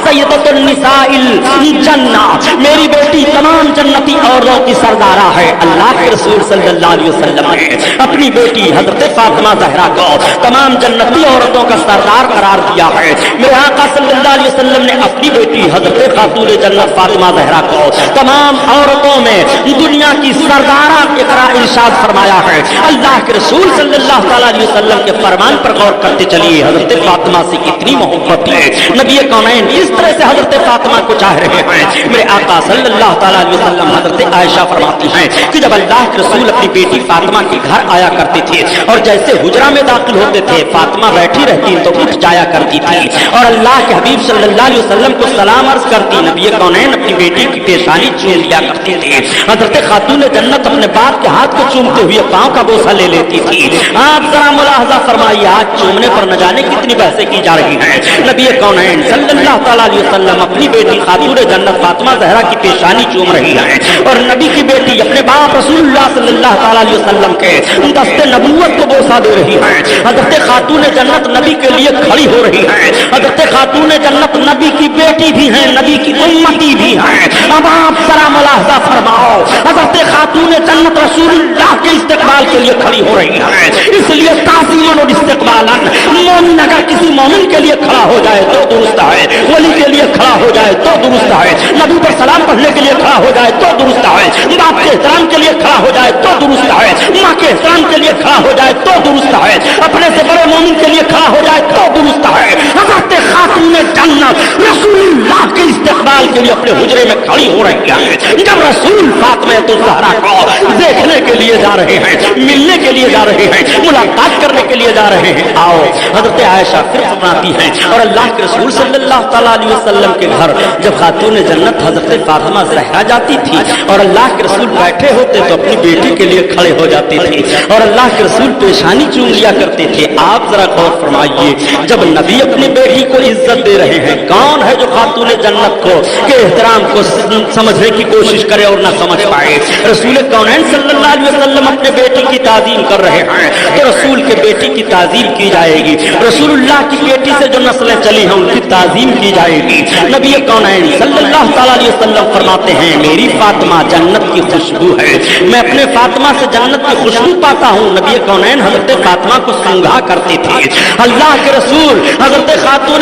سیدۃ النساء الجنہ، میری بیٹی تمام جنتی عورتوں کی سردارہ ہے۔ اللہ کے رسول صلی اللہ علیہ وسلم نے اپنی بیٹی حضرت فاطمہ زہرا کو تمام جنتی عورتوں کا سردار قرار دیا ہے۔ میرے آقا صلی اللہ علیہ وسلم نے اپنی بیٹی حضرت خاتون جنت فاطمہ زہرا کو تمام عورتوں میں دنیا کی سردارہ کے طرح ارشاد فرمایا ہے۔ اللہ کے رسول صلی اللہ تعالیٰ علیہ وسلم کے فرمان پر غور کرتے چلیے، حضرت فاطمہ سے کتنی محبت ہے۔ نبی کونین اس طرح سے حضرت فاطمہ کو چاہ رہے ہیں۔ میرے آقا صلی اللہ تعالیٰ علیہ وسلم حضرت عائشہ فرماتی ہیں کہ جب اللہ کے رسول اپنی بیٹی فاطمہ کے گھر آیا کرتے تھے اور جیسے حجرہ میں داخل ہوتے تھے فاطمہ بیٹھی رہتی تو اٹھ جایا کرتی تھی اور اللہ کے حبیب صلی اللہ علیہ وسلم کو سلام عرض کرتی۔ نبی کونین اپنی بیٹی کی پیشانی چوم لیا کرتے تھے۔ حضرت خاتون جنت اپنے باپ کے ہاتھ کو چومتے ہوئے پاؤں کا بوسہ لے لیتی تھی۔ آپ ذرا ملاحظہ فرمائیے، ہاتھ چومنے پر نہ جانے کتنی بحثیں کی جا رہی ہیں۔ نبی کونین صلی اللہ تعالیٰ علیہ وسلم اپنی بیٹی خاتون جنت فاطمہ زہرا کی پیشانی چوم رہی ہے اور نبی کی بیٹی اپنے باپ رسول اللہ صلی اللہ تعالیٰ علیہ وسلم کے دست نبوت کو بوسہ دے رہی ہے۔ حضرت خاتون جنت نبی کے لیے کھڑی ہو رہی ہے۔ حضرت خاتون جنت نبی کی بیٹی بھی ہیں، نبی کی امتی بھی ہیں۔ اب آپ ذرا ملاحظہ فرماؤ، حضرت خاتون جنت رسول اللہ کے استقبال کے لیے کھڑی ہو رہی ہے۔ اس لیے تعظیماً اور استقبالاً مومن اگر کسی مومن کے لیے کھڑا ہو جائے تو درست ہے، ولی کے لیے کھڑا ہو جائے تو درست ہے، نبی پر سلام پڑھنے کے لیے کھڑا ہو جائے تو درست ہے، باپ کے احترام کے لیے کھڑا ہو جائے تو درست ہے، ماں کے احترام کے لیے کھڑا ہو جائے تو درست ہے، اپنے سے بڑے مومن کے لیے کھڑا ہو جائے تو درست ہے۔ حضرت خاتون جنت رسول اللہ کے استقبال کے لیے اپنے حجرے میں کھڑی ہو رہی ہے۔ جب رسول فاطمہ زہرا کو دیکھنے کے لیے جا رہے ہیں، ملنے کے لیے جا رہے ہیں، ملاقات کرنے کے لیے جا رہے ہیں، آؤ حضرت عائشہ پھر فرماتی ہیں اور اللہ کے رسول صلی اللہ تعالیٰ علیہ وسلم کے گھر جب خاتون جنت حضرت فاطمہ زہرا جاتی تھی اور اللہ کے رسول بیٹھے ہوتے تو اپنی بیٹی کے لیے کھڑے ہو جاتے تھے اور اللہ کے رسول پیشانی چوم لیا کرتے تھے۔ آپ ذرا غور فرمائیے، جب نبی اپنی بیٹی کو عزت دے رہے ہیں، کون ہے جو خاتون جنت کو کے احترام کو سمجھنے کی کوشش کرے اور نہ سمجھ پائے؟ رسول کونین صلی اللہ علیہ وسلم اپنے بیٹی کی تعظیم کر رہے ہیں تو رسول کے بیٹی کی تعظیم کی جائے گی۔ رسول اللہ کی بیٹی سے جو نسلیں چلی ہیں ان کی تعظیم کی جائے گی۔ نبی کونین صلی اللہ تعالیٰ علیہ وسلم فرماتے ہیں میری فاطمہ جنت کی خوشبو ہے، میں اپنے فاطمہ سے جنت کی خوشبو پاتا ہوں۔ نبی کونین حضرت فاطمہ کو سنگھا کرتے تھے۔ اللہ کے رسول حضرت خاتون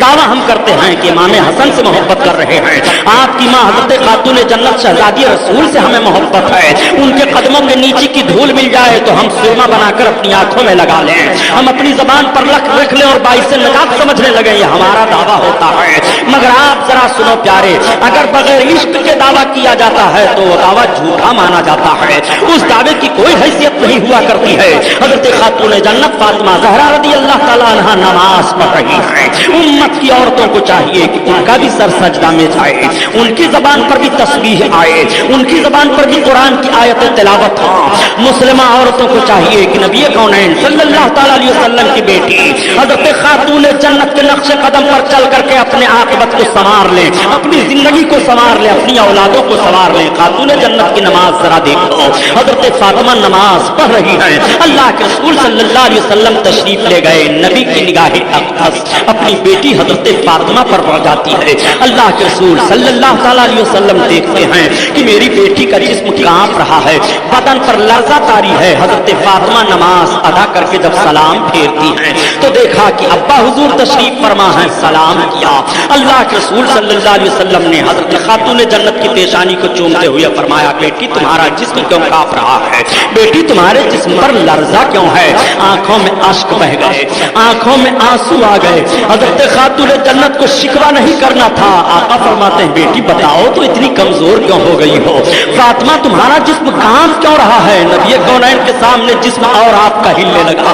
دعویٰ ہم کرتے ہیں کہ امام حسن سے محبت کر رہے ہیں، آپ کی ماں حضرت خاتون جنت شہزادی رسول سے ہمیں محبت ہے، ان کے قدموں کے نیچے کی دھول مل جائے تو ہم سرما بنا کر اپنی آنکھوں میں لگا لیں، ہم اپنی زبان پر رکھ لیں اور باعث نجات سمجھنے لگے، یہ ہمارا دعویٰ ہوتا ہے۔ مگر آپ ذرا سنو پیارے، اگر بغیر عشق کے دعویٰ کیا جاتا ہے تو وہ دعویٰ جھوٹا مانا جاتا ہے، اس دعوے کی کوئی حیثیت نہیں ہوا کرتی ہے۔ حضرت خاتون جنت فاطمہ زہرا رضی اللہ تعالیٰ عنہ نماز پڑھ رہی ہے، امت کی عورتوں کو چاہیے کہ ان کا بھی سر سجدہ میں جائے، ان کی زبان پر بھی تسبیح آئے، ان کی زبان پر بھی قرآن کی آیت تلاوت ہو۔ مسلمہ عورتوں کو چاہیے کہ نبی کونین صلی اللہ تعالیٰ علیہ وسلم کی بیٹی حضرت خاتون جنت کے نقش قدم پر چل کر کے اپنے عاقبت کو سنوار لیں، اپنی زندگی کو سنوار لیں، اپنی اولادوں کو سنوار لیں۔ خاتون جنت کی نماز ذرا دیکھو، حضرت فاطمہ نماز پڑھ رہی ہے، اللہ کے رسول صلی اللہ علیہ وسلم تشریف لے گئے، نبی کی نگاہ اقدس اپنی بیٹی حضرت فاطمہ پر پڑ جاتی ہے۔ اللہ کے رسول صلی اللہ تعالیٰ علیہ وسلم دیکھتے ہیں کہ میری بیٹی کا جسم کانپ رہا ہے، بدن پر لرزہ طاری ہے۔ حضرت فاطمہ نماز ادا کر کے جب سلام پھیرتی ہیں تو دیکھا کہ ابا حضور تشریف فرما ہے، سلام کیا۔ اللہ کے رسول صلی اللہ علیہ وسلم نے حضرت خاتون جنت کی پیشانی کو چومتے ہوئے فرمایا، بیٹی تمہارا جسم کیوں کانپ رہا ہے؟ بیٹی تمہارے جسم پر لرزہ کیوں ہے؟ آنکھوں میں اشک بہ گئے، آنکھوں میں آنسو آ گئے۔ حضرت خاتون جنت کو شکوہ نہیں کرنا تھا، آقا فرماتے ہیں بیٹی بتاؤ تو اتنی کمزور کیوں ہو گئی ہو؟ فاطمہ تمہارا جسم کانپ کیوں رہا ہے؟ نبی کونین کے سامنے جسم اور آپ کا ہلنے لگا۔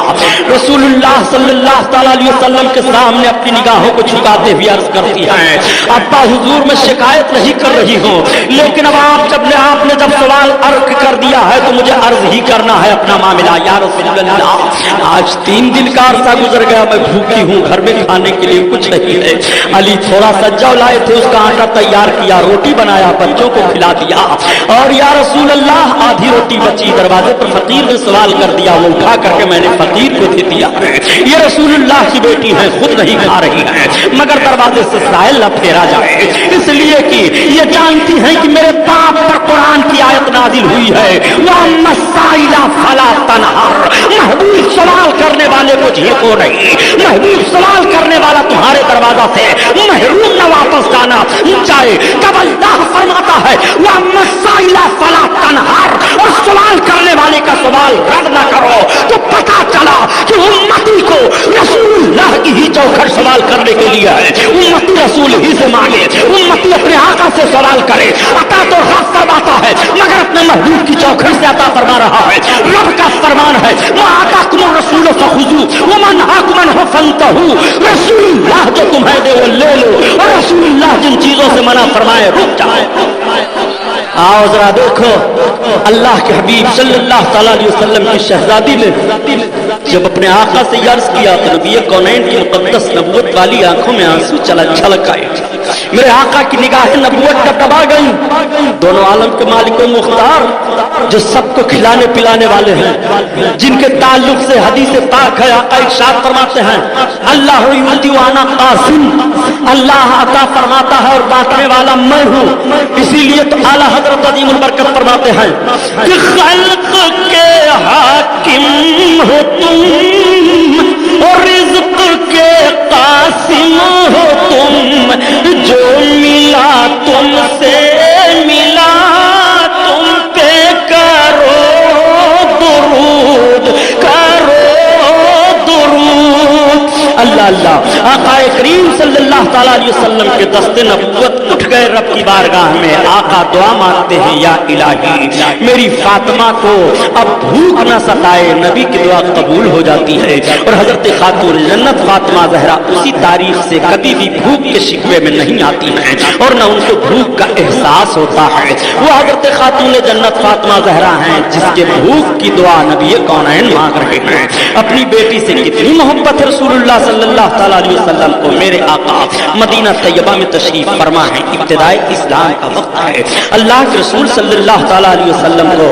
رسول اللہ صلی اللہ تعالیٰ علیہ وسلم کے سامنے اپنی نگاہوں کو جھکاتے ہوئے عرض کرتی ہیں، ابا حضور میں شکایت نہیں کر رہی ہوں، لیکن اب آپ نے جب سوال عرض کر دیا ہے تو مجھے عرض ہی کرنا ہے اپنا معاملہ۔ یا رسول اللہ، آج 3 دن کا عرصہ گزر گیا، میں بھوکی ہوں، گھر میں کھانے کے لیے کچھ نہیں ہے۔ علی تھوڑا سا جو لائے تھے اس کا آٹا تیار کیا، روٹی بنایا، بچوں کو کھلا دیا، اور یا رسول اللہ آدھی روٹی بچی، دروازے پر فقیر نے سوال کر دیا، وہ اٹھا کر کے میں نے فقیر کو دے دیا۔ یہ رسول اللہ کی بیٹی ہے، خود نہیں کھا رہی ہے، مگر دروازے سے سائل نہ پھیرا جائے، اس لیے کہ یہ جانتی ہیں کہ میرے باپ پر قرآن کی آیت نازل ہوئی ہے، وَأَمَّا السَّائِلَ فَلَا تَنْهَرْ۔ محبوب سوال کرنے والے کو جھڑکو نہیں، محبوب سوال کرنے والا تمہارے دروازہ سے محروم نہ واپس جانا چاہے۔ تب اللہ فرماتا ہے وَأَمَّا السَّائِلَ فَلَا تَنْهَرْ، اور سوال کرنے والے کا سوال رد نہ کرو۔ تو پتا چلا کہ امتی کو رسول اللہ کی ہی چوکھٹ سوال کرنے کے لیے ہے، امتی رسول ہی سے مانگے، امتی اپنے آقا سے سوال کرے۔ عطا تو رب فرماتا ہے مگر اپنے محبوب کی چوکھٹ سے عطا فرما رہا ہے۔ رب کا فرمان ہے وَمَا آتَاكُمُ الرَّسُولُ فَخُذُوهُ وَمَا نَهَاكُمْ عَنْهُ فَانتَهُوا۔ رسول اللہ جو تمہیں دے وہ لے لو، اور رسول اللہ جن چیزوں سے منع فرمائے رک جاؤ۔ آؤ ذرا دیکھو، اللہ کے حبیب صلی اللہ تعالیٰ علیہ وسلم کی شہزادی نے جب اپنے آقا سے عرض کیا تو نبی کونین کی مقدس نبوت والی آنکھوں میں آنسو چھلک آئے۔ میرے آقا کی نگاہ نبوت کا دبا گئی، دونوں عالم کے مالک و مختار جو سب کو کھلانے پلانے والے ہیں، جن کے تعلق سے حدیث پاک ہے، آقا ارشاد فرماتے ہیں اللہ یعطی وانا قاسم، اللہ عطا فرماتا ہے اور بانٹنے والا میں ہوں۔ اسی لیے تو اعلیٰ حضرت عظیم البرکت فرماتے ہیں کہ خلق کے حاکم ہو تم اور رزق کے قاسم ہو تم، جو ملا تم سے ملا تم پہ کرو درود، کرو درود۔ اللہ اللہ، آقا کریم صلی اللہ تعالیٰ علیہ وسلم کے دست نبوت اٹھ گئے رب کی بارگاہ میں۔ آقا دعا مانگتے ہیں یا الہی میری فاطمہ کو اب بھوک نہ ستائے۔ نبی کی دعا قبول ہو جاتی ہے، اور حضرت خاتون جنت فاطمہ زہرا اسی تاریخ سے کبھی بھی بھوک کے شکوے میں نہیں آتی ہیں، اور نہ ان کو بھوک کا احساس ہوتا ہے۔ وہ حضرت خاتون جنت فاطمہ زہرا ہیں جس کے بھوک کی دعا نبی کونین مانگ رہے ہیں۔ اپنی بیٹی سے کتنی محبت ہے رسول اللہ صلی اللہ تعالیٰ علیہ وسلم کو میرے آقا مدینہ طیبہ میں تشریف فرما ہے، ابتدائی اسلام کا وقت ہے۔ اللہ کے رسول صلی اللہ تعالیٰ علیہ وسلم کو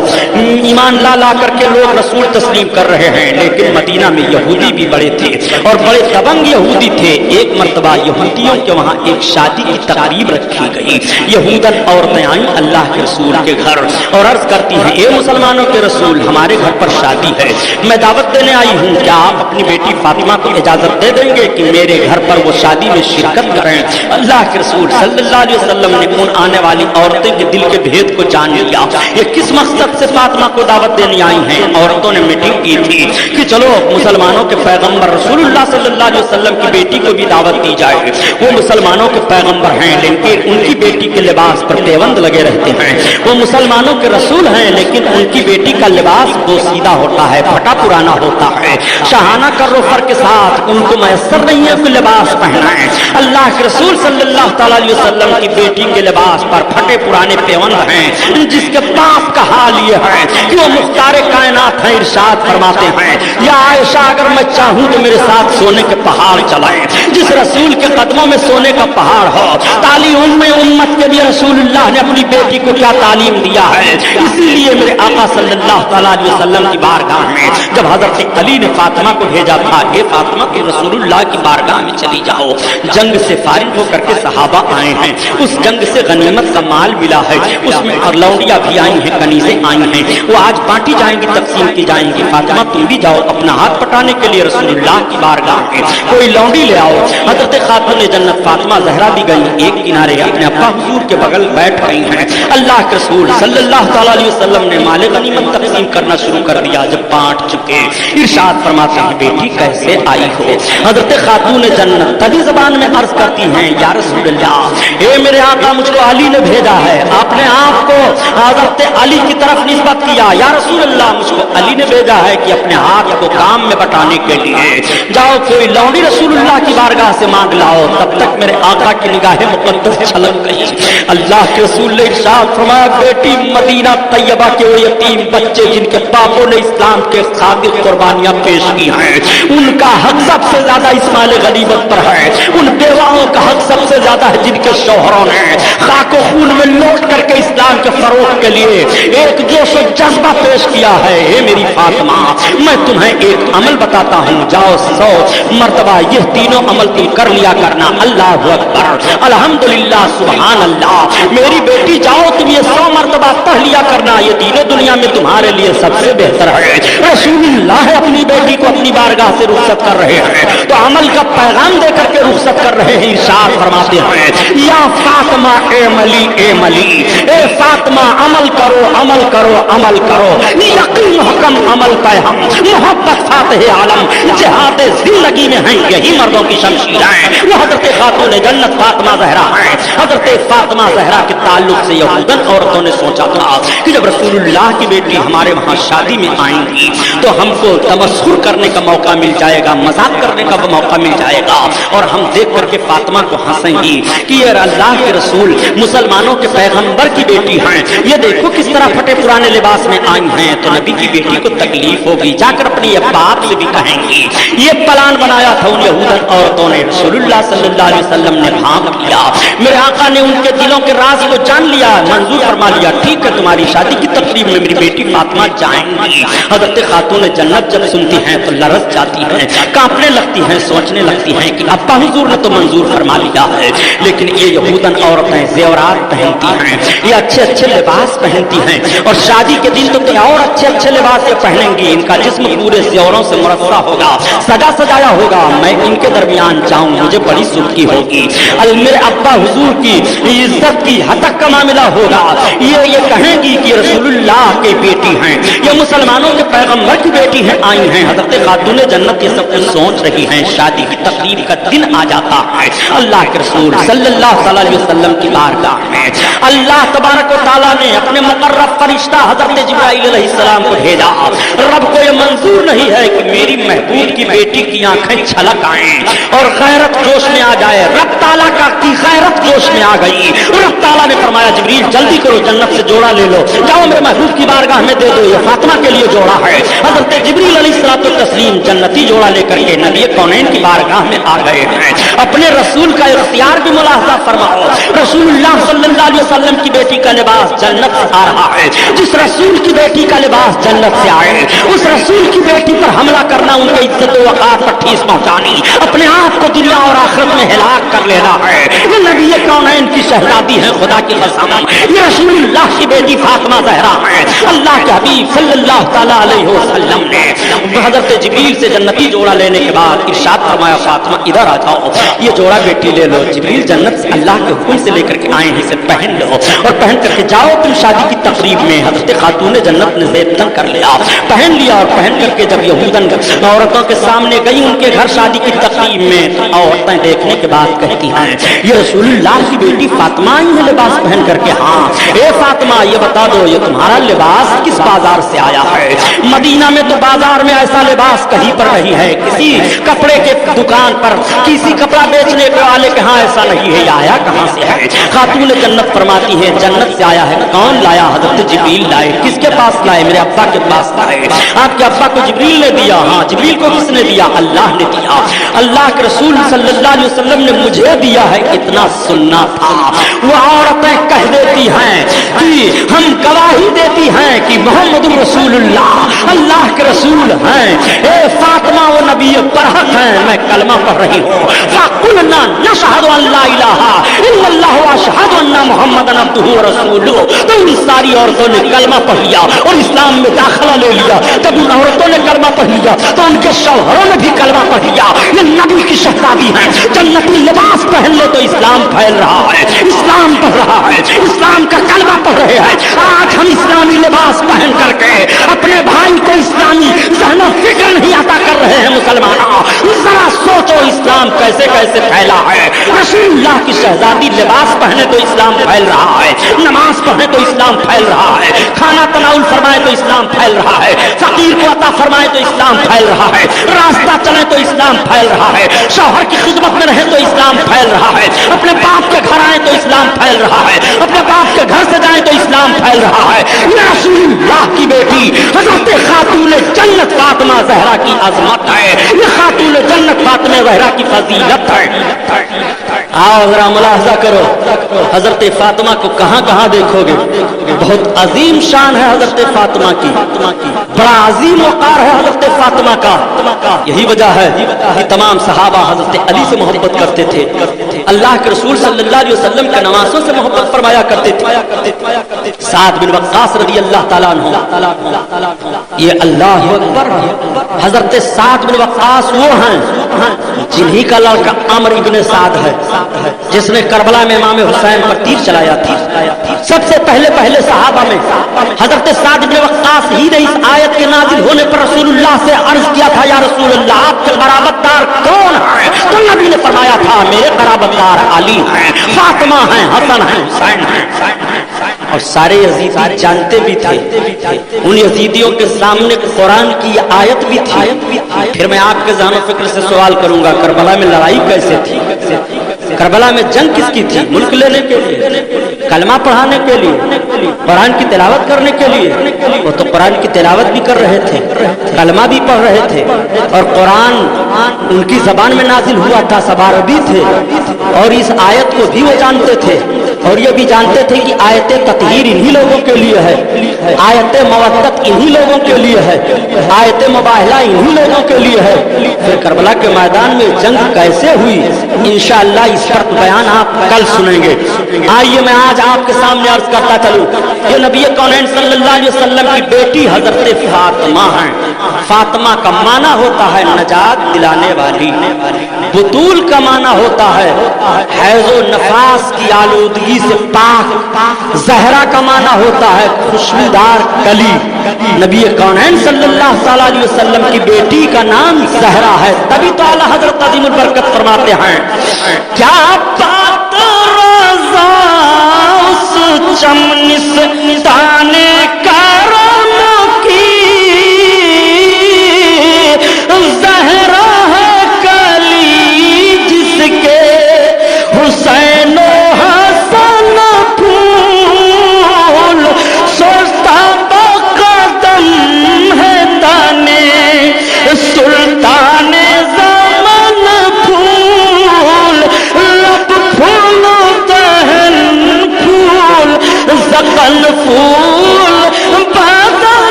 ایمان لا کر کے لوگ رسول تسلیم کر رہے ہیں، لیکن مدینہ میں یہودی بھی بڑے تھے اور بڑے دبنگ یہودی تھے۔ ایک مرتبہ یہودیوں کے وہاں ایک شادی کی تقریب رکھی گئی، یہودن عورتیں آئیں اللہ کے رسول کے گھر اور عرض کرتی ہیں اے مسلمانوں کے رسول، ہمارے گھر پر شادی ہے، میں دعوت دینے آئی ہوں، کیا آپ اپنی بیٹی فاطمہ کو اجازت دے دیں گے کہ میرے گھر پر وہ شادی میں شرکت کریں؟ اللہ کے رسول صلی اللہ علیہ وسلم نے ان آنے والی عورتیں کے دل کے بھید کو جان لیا، یہ کس مقصد سے فاطمہ کو دعوت دینے آئی ہیں۔ عورتوں نے میٹنگ کی تھی کہ چلو مسلمانوں کے پیغمبر رسول اللہ صلی اللہ علیہ وسلم کی بیٹی کو بھی دعوت دی جائے، وہ مسلمانوں کے پیغمبر ہیں لیکن ان کی بیٹی کے لباس پر پیوند لگے رہتے ہیں، وہ مسلمانوں کے رسول ہیں لیکن ان کی بیٹی کا لباس بوسیدہ ہوتا ہے، پھٹا پرانا ہوتا ہے، شاہانہ کروفر کے ساتھ ان کو میسر نہیں ہے کہ لباس پہنائیں۔ اللہ کے رسول صلی اللہ تعالیٰ علیہ وسلم کی بیٹی کے لباس پر پھٹے پرانے پیوند ہیں، جس کے باپ کا حال یہ ہے کہ وہ مختار کائنات ہیں، ارشاد فرماتے ہیں یا عائشہ اگر میں چاہوں تو میرے ساتھ سونے کے پہاڑ چلائیں، جس رسول کے قدموں میں سونے کا پہاڑ ہو۔ تعلیم میں امت کے لیے رسول اللہ نے اپنی بیٹی کو کیا تعلیم دیا ہے، اسی لیے میرے آقا صلی اللہ تعالیٰ علیہ وسلم کی بارگاہ میں جب حضرت علی نے فاطمہ کو بھیجا تھا کہ فاطمہ کی رسول اللہ کی بارگاہ میں چلی جاؤ، جنگ سے فارغ ہو کر کے صحابہ آئے ہیں، اس جنگ سے غنیمت کا مال ملا ہے، اس میں اور لونڈیاں بھی آئی ہیں، کنیزیں آئی ہیں، وہ آج بانٹی جائیں گی، تقسیم کی جائیں گی۔ فاطمہ تم بھی جاؤ اپنا ہاتھ پٹانے کے لیے رسول اللہ کی بارگاہ میں، کوئی لونڈی لے آؤ۔ حضرت خاتون جنت فاطمہ زہرا بھی گئی، ایک کنارے اپنے ابا حضور کے بغل بیٹھ گئی ہیں۔ اللہ کے رسول صلی اللہ تعالیٰ علیہ وسلم نے مال غنیمت تقسیم کرنا شروع کر دیا۔ جب بانٹ چکے ارشاد فرماتے ہیں بیٹی کیسے آئی ہو؟ حضرت خاتون جنت تبھی زبان میں عرض کرتی ہیں یا رسول اللہ، اے میرے آقا مجھ کو علی نے بھیجا ہے، آپ نے آپ کو حضرت علی کی طرف نسبت کیا، یا رسول اللہ مجھ کو علی نے بھیجا ہے کہ اپنے ہاتھ کو کام میں بٹانے کے لیے جاؤ کوئی لونڈی رسول اللہ کی بارگاہ سے مانگ لاؤ۔ تب تک میرے آقا کی نگاہ مقدس چھلک گئی۔ اللہ کے رسول نے ارشاد فرمایا بیٹی مدینہ طیبہ کے وہ یتیم بچے جن کے باپوں نے اسلام کے خاطر قربانیاں پیش کی ہیں، ان کا حق سب سے زیادہ اس مال غنیمت پر ہے، ان بیواؤں کا حق سب سے زیادہ ہے جن کے شوہروں نے خاک و خون میں لوٹ کر کے اسلام کے فروغ کے لیے ایک جوش و جذبہ پیش کیا ہے۔ اے میری فاطمہ میں تمہیں ایک عمل بتاتا ہوں، جاؤ 100 مرتبہ یہ تینوں عمل تم کر لیا کرنا، اللہ اکبر الحمدللہ سبحان اللہ۔ میری بیٹی جاؤ تم یہ 100 مرتبہ پڑھ لیا کرنا، یہ تینوں دنیا میں تمہارے لیے سب سے بہتر ہے۔ رسول اللہ اپنی بیٹی کو اپنی بارگاہ سے رخصت کر رہے ہیں تو عمل کا پیغام دے کر کے رخصت کر رہے ہیں۔ ارشاد فرماتے ہیں یا فاطمہ اے ملی اے ملی، اے فاطمہ عمل کرو عمل کرو عمل کرو، یقین حکم عمل پہ ہم محبت فاتح عالم جہاد زندگی میں ہیں یہی مردوں کی شمشیریں۔ وہ حضرت خاتون جنت فاطمہ زہرا ہیں۔ حضرت فاطمہ زہرا کے تعلق سے یہودن عورتوں نے سوچا تھا کہ جب رسول اللہ کی بیٹی ہمارے وہاں شادی میں آئیں گی تو ہم کو تمسخر کرنے کا موقع مل جائے گا، مذاق کرنے کا موقع مل جائے گا، اور ہم دیکھ کر کے فاطمہ کو ہنسیں گی کہ یہ اللہ کے رسول مسلمانوں کے پیغمبر کی بیٹی ہیں، یہ دیکھو کس طرح پھٹے پرانے لباس میں آئی ہیں، تو نبی کی بیٹی کو تکلیف ہوگی، جا کر اپنی باپ سے بھی کہیں گی۔ یہ پلان بنایا تھا ان یہودن عورتوں نے، رسول اللہ صلی اللہ علیہ وسلم نے بھانپ کیا، میرے آقا نے ان کے دلوں کے راز کو جان لیا، منظور فرما لیا، ٹھیک ہے تمہاری شادی کی تقریب میں میری بیٹی فاطمہ جائیں گی۔ حضرت خاتون جنت جب سنتی ہیں تو لرز جاتی ہیں، کانپنے لگتی ہیں، سوچنے لگتی ہیں کہ ابا حضور نے تو منظور فرما لیا ہے، لیکن یہ یہودن عورتیں زیورات پہنتی ہیں، یہ اچھے اچھے لباس پہنتی ہیں، اور شادی کے دن تو کیا اور اچھے اچھے لباس یہ پہنیں گی، ان کا جسم پورے زیوروں سے مرصع ہوگا، سجا سجایا ہوگا، میں ان کے درمیان جاؤں مجھے بڑی سلطی ہوگی، میرے ابا حضور کی عزت کی ہتک کا معاملہ ہوگا، یہ کہیں گی کہ رسول اللہ کی بیٹی ہیں، یہ مسلمانوں کے پیغمبر کی بیٹی ہیں، آئی ہیں۔ حضرت خاتون جنت یہ سب کچھ سوچ رہی ہیں، شادی کی تقریب کا دن آ جاتا ہے، اللہ کے رسول صلی اللہ علیہ وسلم کی بارگاہ میں اللہ تبارک و تعالیٰ نے اپنے مقرب فرشتہ حضرت جبرائیل علیہ السلام کو بھیجا۔ دیا رب کو یہ منظور نہیں ہے کہ میری محبوب کی بیٹی کی آنکھیں چھلک آئیں اور غیرت جوش میں آ جائے. رب تعالیٰ کی غیرت جوش میں آ گئی. رب تعالیٰ نے فرمایا جبریل جلدی کرو جنت سے جوڑا لے لو, جاؤ میرے محبوب کی بارگاہ میں دے دو, یہ فاطمہ کے لیے جوڑا ہے. حضرت جبریل علیہ الصلوۃ والتسلیم جنتی جوڑا لے کر کے نبی کونین کی بارگاہ میں آ گئے ہیں. اپنے رسول کا اختیار بھی ملاحظہ فرماؤ. رسول اللہ صلی اللہ علیہ وسلم کی بیٹی کا لباس جنت سے آ رہا ہے. جس رسول کی بیٹی کا لباس جنت سے آئے اس رسول کی بیٹی پر حملہ کرنا, ان کی عزت و وقار پر ٹھیس پہنچانی, اپنے آپ کو دنیا اور آخرت میں ہلاک کر لینا ہے. یہ نبی کونین کی شہزادی ہے, خدا کی قسم یہ رسول اللہ کی بیٹی فاطمہ زہرا ہے. اللہ کے حبیب صلی اللہ تعالیٰ علیہ وسلم نے حضرت جبریل سے جنتی جوڑا لینے کے بعد ارشاد فرمایا فاطمہ ادھر آ جاؤ, یہ جوڑا بیٹی لے لو. جبریل جنت سے اللہ کے حکم سے لے کر کے آئے ہیں, اسے پہن لو اور پہن کر کے جاؤ تم شادی کی تقریب میں. حضرت خاتون جنت نے زیب تن کر لیا, پہن لیا اور پہن کر کے جب یہودن عورتوں کے سامنے گئی ان کے گھر شادی کی تقریب میں, عورتیں دیکھنے کے بعد کہتی ہیں یہ رسول اللہ کی بیٹی فاطمہ آئی ہے لباس پہن کر کے. ہاں اے فاطمہ یہ بتا دو یہ تمہارا لباس کس بازار سے آیا ہے؟ مدینہ میں تو بازار میں ایسا لباس کہیں پر نہیں ہے, کسی کپڑے کے دکان پر کسی کپڑا بیچنے والے کے ہاں ایسا نہیں ہے. یہ آیا کہاں سے ہے؟ خاتون جنت فرماتی ہے جنت سے آیا ہے. کون لایا؟ حضرت جبریل لائے. کس کے پاس لائے؟ میرے ابا کے پاس لائے. آپ کے ابا کو جبریل نے دیا. ہاں جبریل کو کس نے دیا؟ اللہ نے دیا. اللہ کے رسول صلی اللہ علیہ وسلم نے مجھے دیا ہے. اتنا سننا تھا. وہ عورتیں کہہ دیتی ہیں کہ ہم گواہی دیتی ہیں کہ محمد رسول اللہ اللہ کے رسول ہیں. اے فاطمہ وہ نبی برحق ہیں, میں کلمہ پڑھ رہی ہوں. فَقُلْنَا نَشْهَدُ أَن لَّا إِلَٰهَ إِلَّا اللَّهُ وَأَشْهَدُ أَنَّ مُحَمَّدًا عَبْدُهُ وَرَسُولُهُ. تو ان ساری عورتوں نے کلمہ پڑھ لیا اور اسلام میں داخلہ لے لیا. جب ان عورتوں نے کلمہ پڑھ لیا تو ان کے شوہروں نے بھی کلمہ پڑھ لیا. یہ نبی کی شہزادی ہیں. جنتی لباس پہن لے تو اسلام پھیل رہا ہے, اسلام پڑھ رہا ہے, اسلام کا کلمہ پڑھ رہے ہیں. آج ہم اسلامی لباس پہن کر کے اپنے بھائی کو اسلامی ذہن و فکر نہیں عطا کر رہے ہیں. مسلمانوں ذرا سوچو اسلام کیسے کیسے پھیلا ہے. رسول اللہ کی شہزادی لباس پہنے تو اسلام پھیل رہا ہے, نماز پڑھے تو اسلام پھیل رہا ہے, کھانا تناول فرمائے تو اسلام پھیل رہا ہے, فقیر کو عطا فرمائے تو اسلام پھیل رہا ہے, راستہ چلے تو اسلام پھیل رہا ہے, شوہر کی خدمت میں رہے تو اسلام پھیل رہا ہے, اپنے باپ کے گھر آئے تو اسلام پھیل رہا ہے, اپنے باپ کے گھر سے جائیں تو اسلام پھیل رہا ہے. یہ رسول اللہ کی بیٹی حضرت خاتون جنت فاطمہ زہرا کی عظمت ہے. یہ خاتون جنت فاطمہ زہرا کی فضیلت ہے. آؤ ذرا ملاحظہ کرو حضرت فاطمہ کو کہاں کہاں دیکھو گے. بہت عظیم شان ہے حضرت فاطمہ کی, بڑا عظیم وقار ہے حضرت فاطمہ کا. یہی وجہ ہے کہ تمام صحابہ حضرت علی سے محبت کرتے تھے. اللہ کے رسول صلی اللہ علیہ وسلم کے نواسوں سے محبت فرمایا کرتے تھے. سعد بن وقاص رضی اللہ تعالیٰ عنہ, یہ اللہ اکبر, حضرت سعد بن وقاص وہ ہیں جنہی کا لڑکا عمر ابن سعد ہے جس نے کربلا میں امام حسین پر تیر چلایا تھا. سب سے پہلے صحابہ میں حضرت سعد بن وقاص ہی نے اس آیت کے نازل ہونے پر رسول اللہ سے عرض کیا تھا یا رسول اللہ آپ کے قرابت دار کون ہیں؟ تو نبی نے فرمایا تھا میرے قرابت دار علی ہیں, فاطمہ ہیں, حسن ہیں, حسین ہیں. اور سارے یزیدی جانتے بھی تھے. ان یزیدیوں کے سامنے قرآن کی یہ آیت بھی تھی. پھر میں آپ کے ذہن و فکر سے سوال کروں گا کربلا میں لڑائی کیسے تھی؟ کربلا میں جنگ کس کی تھی؟ ملک لینے کے لیے, کلمہ پڑھانے کے لیے, قرآن کی تلاوت کرنے کے لیے. وہ تو قرآن کی تلاوت بھی کر رہے تھے, کلمہ بھی پڑھ رہے تھے, اور قرآن ان کی زبان میں نازل ہوا تھا, سب عربی تھے, اور اس آیت کو بھی وہ جانتے تھے, اور یہ بھی جانتے تھے کہ آیت تطہیر انہی لوگوں کے لیے ہے, آیت مودت انہی لوگوں کے لیے ہے, آیت مباہلہ انہی لوگوں کے لیے ہے. پھر کربلا کے میدان میں جنگ کیسے ہوئی انشاءاللہ اس پر بیان آپ کل سنیں گے. آئیے میں آج آپ کے سامنے عرض کرتا چلوں, یہ نبی کونین صلی اللہ علیہ وسلم کی بیٹی حضرت فاطمہ ہیں. فاطمہ کا معنی ہوتا ہے نجات دلانے والی, بطول کا معنی ہوتا ہے حیض و نفاس کی آلودگی سے پاک, زہرا کا معنی ہوتا ہے خوشبودار کلی. نبی کونین صلی اللہ تعالی علیہ وسلم کی بیٹی کا نام زہرا ہے, تبھی تو اعلیٰ حضرت عظیم البرکت فرماتے ہیں کیا بات رضا اس چمنس تانے کرم کی,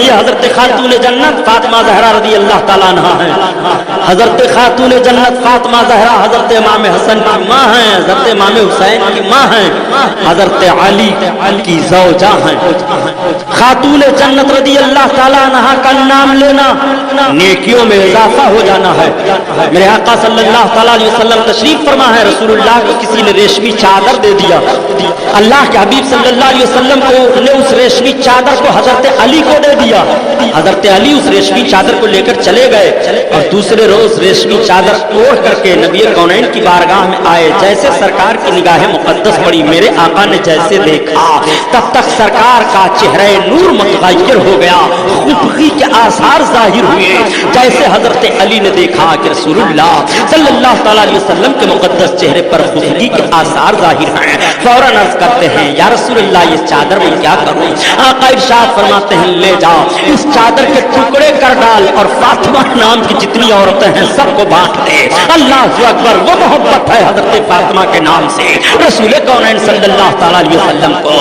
یہ حضرت خاتون جنت فاطمہ زہرا رضی اللہ تعالیٰ عنہا ہیں. حضرت خاتون جنت فاطمہ زہرا حضرت امام حسن کی ماں ہیں, حضرت امام حسین کی ماں ہیں, حضرت علی کی زوجہ ہیں. خاتون جنت رضی اللہ تعالیٰ عنہا کا نام لینا نیکیوں میں اضافہ ہو جانا ہے. میرے آقا صلی اللہ تعالیٰ علیہ وسلم تشریف فرما ہے, رسول اللہ کو کسی نے ریشمی چادر دے دیا. اللہ کے حبیب صلی اللہ علیہ وسلم کو نے اس ریشمی چادر کو حضرت علی کو دے دیا. حضرت علی اس ریشمی چادر کو لے کر چلے گئے اور دوسرے روز ریشمی چادر اوڑھ کر کے نبی کونین کی بارگاہ میں آئے. جیسے سرکار کی نگاہ مقدس پڑی, میرے آقا نے جیسے دیکھا تب تک سرکار کا چہرہ نور متغیر ہو گیا, خفگی کے آثار ظاہر ہوئے. جیسے حضرت علی نے دیکھا کہ رسول اللہ صلی اللہ تعالیٰ علیہ وسلم کے مقدس چہرے پر خفگی کے آثار ظاہر ہیں, فوراً عرض کرتے ہیں یا رسول اللہ یہ چادر میں کیا کروں؟ آقا ارشاد فرماتے ہیں لے جاؤ, اس چادر کے ٹکڑے کر ڈال اور فاطمہ نام کی جتنی عورتیں ہیں سب کو بانٹ دے. اللہ اکبر, وہ محبت ہے حضرت فاطمہ کے نام سے. رسول کونین صلی اللہ تعالیٰ علیہ وسلم کو,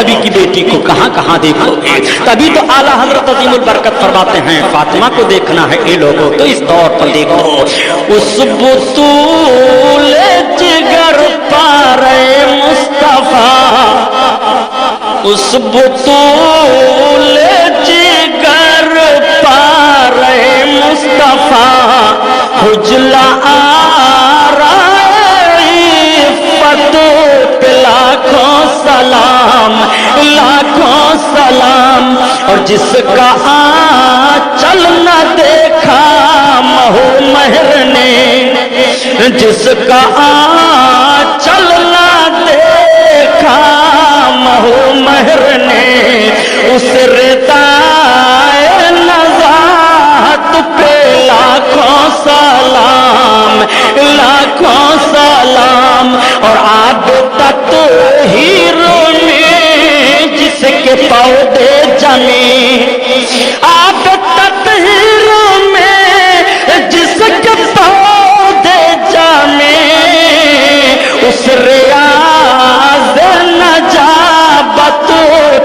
نبی کی بیٹی کو کہاں کہاں دیکھو گے؟ تبھی تو اعلیٰ حضرت عظیم البرکت فرماتے ہیں فاطمہ کو دیکھنا ہے اے لوگوں تو اس دور پر دیکھو. اس بطول جگر پارے مصطفیٰ, اس بطول جگر پارے مصطفیٰ, حجلا لاکھوں سلام, لاکھوں سلام. اور جس کا آنچل نہ دیکھا مہو مہر نے, جس کا آنچل نہ دیکھا مہو مہر نے, اس ردائے نزاہت پہ لاکھوں سلام, لاکھوں سلام. اور آب تطہیروں میں جس کے پودے جمے, آب تطہیروں میں جس کے پودے جمے, اس ریاض نجابت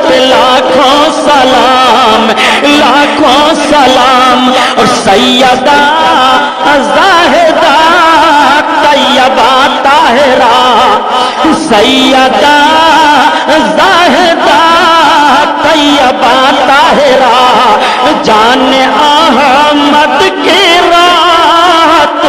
پہ لاکھوں سلام, لاکھوں سلام. اور سیدہ زاہدہ طیبہ طاہرہ, سیدہ زاہدہ طیبہ طاہرہ, جان احمد کی رات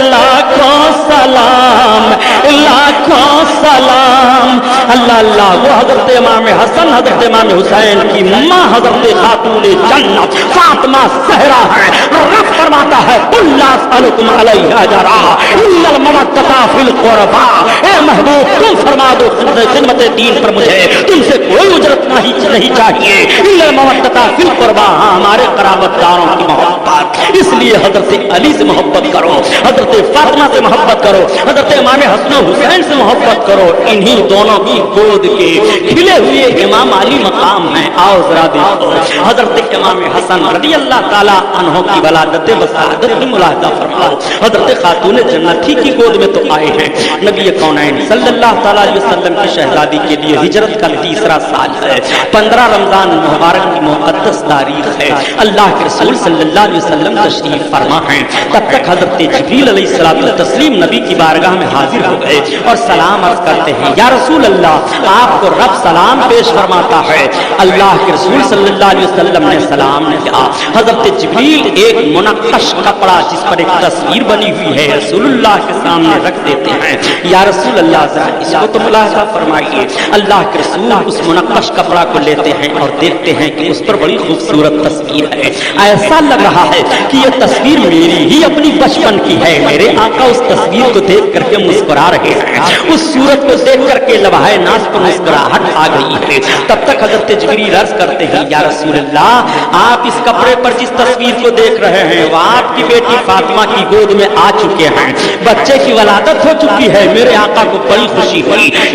لاکھوں سلام, لاکھوں سلام. اللہ اللہ, وہ حضرت امام حسن حضرت امام حسین کی ماں حضرت خاتون جنت فاطمہ زہرا ہے. رب فرماتا ہے قل لا اسألکم علیہ اجرا الا المودۃ فی القربى, اے محبوب تم فرما دو خدمت دین پر مجھے تم سے کوئی اجرت نہیں چاہیے, الا المودۃ فی القربى, ہمارے قرابت داروں کی محبت. اس لیے حضرت علی سے محبت کرو, حضرت فاطمہ سے محبت کرو, حضرت امام حسن و حسین سے محبت کرو. انہی دونوں کی گود کے کھلے ہوئے امام علی مقام ہیں. آؤ ذرا دیکھو حضرت امام حسن رضی اللہ تعالیٰ عنہ کی ولادت وسعادت کی ملاحظہ فرماؤ. حضرت خاتون جنت ہی کی گود میں تو آئے ہیں. نبی کونین صلی اللہ تعالیٰ علیہ وسلم کی شہزادی کے لیے ہجرت کا تیسرا سال ہے. 15 رمضان مبارک کی مقدس تاریخ ہے. اللہ کے رسول صلی اللہ علیہ وسلم تشریف فرما ہیں. تب تک حضرت جبریل علیہ الصلوۃ والتسلیم نبی کی بارگاہ میں حاضر ہو گئے اور سلام عرض کرتے ہیں یا رسول اللہ آپ کو رب سلام پیش فرماتا ہے. اللہ کے رسول صلی اللہ علیہ وسلم نے سلام نے کہا. حضرت جبریل ایک منقش کپڑا جس پر ایک تصویر بنی ہوئی ہے رسول اللہ کے سامنے رکھ دیتے ہیں. یا رسول اللہ ذرا اس کو تو ملاحظہ فرمائیے. اللہ کے رسول اس منقش کپڑا کو لیتے ہیں اور دیکھتے ہیں کہ اس پر بڑی خوبصورت تصویر ہے. ایسا لگ رہا ہے کہ یہ تصویر میری ہی اپنی بچپن کی ہے. میرے آقا اس تصویر کو دیکھ کر کے مسکرا رہے ہیں, اس صورت کو دیکھ کر کے لبہائے ناز پر مسکراہٹ آ گئی ہے. تب تک حضرت جبریل عرض کرتے ہیں یا رسول اللہ آپ اس کپڑے پر جس تصویر کو دیکھ رہے ہیں وہ آپ کی بیٹی فاطمہ کی گود میں آ چکے ہیں, بچے کی ولادت ہو چکی ہے. میرے آقا کو بڑی خوشی ہوئی.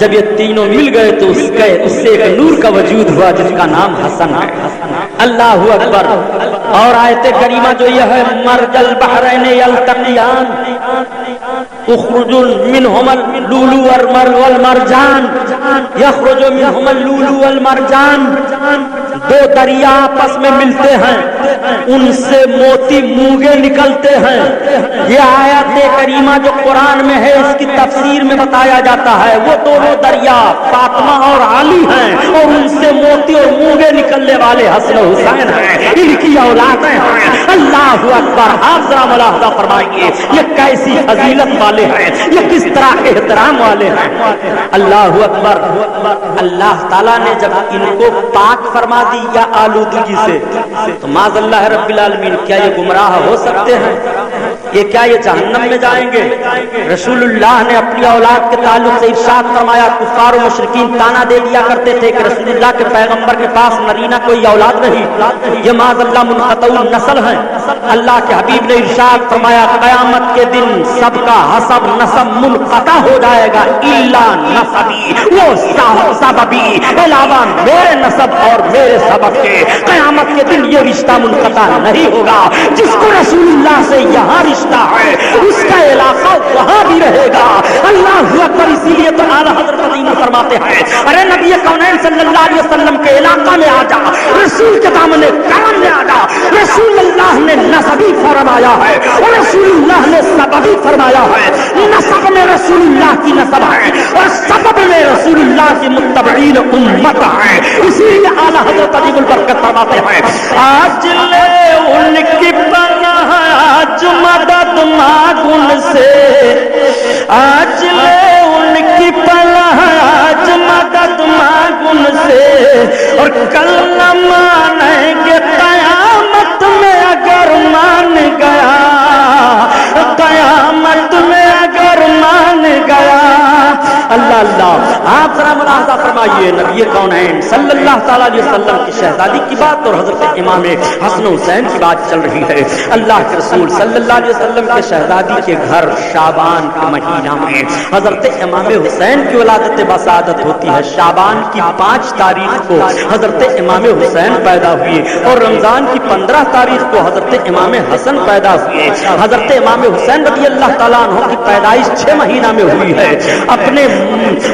جب یہ تینوں مل گئے تو اس سے ایک نور کا وجود ہوا جس کا نام حسن ہے. اللہ اکبر. اور آیت کریمہ جو یہ ہے مرج البحرین یلتقیان اخرج منہما اللؤلؤ والمرجان یخرج منہما اللؤلؤ والمرجان. دو دریا آپس میں ملتے ہیں, ان سے موتی مونگے نکلتے ہیں. یہ آیت کریمہ جو قرآن میں ہے اس کی تفسیر میں بتایا جاتا ہے وہ دونوں دریا فاطمہ اور علی ہیں, اور ان سے موتی اور مونگے نکلنے والے حسن و حسین ہیں, ان کی اولادیں ہیں. اللہ اکبر. آپ ذرا ملاحظہ فرمائیے یہ کیسی فضیلت والے ہیں, یہ کس طرح احترام والے ہیں. اللہ اکبر. اللہ تعالیٰ نے جب ان کو پاک فرما دی یا آلودگی سے تو معاذ اللہ رب العالمین کیا یہ گمراہ ہو سکتے ہیں؟ یہ کیا یہ جہنم میں جائیں گے؟ رسول اللہ نے اپنی اولاد کے تعلق سے ارشاد فرمایا, کفار و مشرکین تانا دے دیا کرتے تھے کہ رسول اللہ کے پیغمبر کے پاس نرینہ کوئی اولاد نہیں, یہ معاذ اللہ منقطع النسل ہیں. اللہ کے حبیب نے ارشاد فرمایا قیامت کے دن سب کا حسب نسب منقطع ہو جائے گا الا نسبی, وہ سببی, علاوہ میرے نسب اور میرے سبب کے. قیامت کے دن یہ رشتہ منقطع نہیں ہوگا. جس کو رسول اللہ سے یہاں رشتہ ہے اس کا علاقہ وہاں بھی رہے گا. اللہ اکبر. اسی لیے تو اعلیٰ حضرت عظیم فرماتے ہیں ارے نبی کونین صلی اللہ علیہ وسلم کے علاقہ میں آ جا, رسول کے دامن کرم میں آ جا. رسول اللہ نے نسبی فرمایا ہے اور رسول اللہ نے سببی فرمایا ہے. نسب میں رسول اللہ کی نسب ہے اور سبب میں رسول اللہ کی متبعین امت ہے. اسی لیے اعلیٰ حضرت عظیم البرکت فرماتے ہیں آج لے ان کی پناہ آج مدد مانگ ان سے, آج لے ان کی پناہ آج مدد مانگ ان سے, اور کل نہ مانیں گے قیامت میں اگر مان گیا, قیامت میں اگر مان گیا. اللہ اللہ. آپ ذرا ملاحظہ فرمائیے نبی کونین صلی اللہ تعالیٰ علیہ وسلم کی شہزادی کی بات اور حضرت امام حسن حسین کی بات چل رہی ہے. اللہ کے رسول صلی اللہ علیہ وسلم کے شہزادی کے گھر شعبان کے مہینہ میں حضرت امام حسین کی ولادت بسعادت ہوتی ہے. شعبان کی 5 تاریخ کو حضرت امام حسین پیدا ہوئے اور رمضان کی 15 تاریخ کو حضرت امام حسن پیدا ہوئے. حضرت امام حسین رضی اللہ تعالیٰ عنہ کی پیدائش 6 مہینہ میں ہوئی ہے. اپنے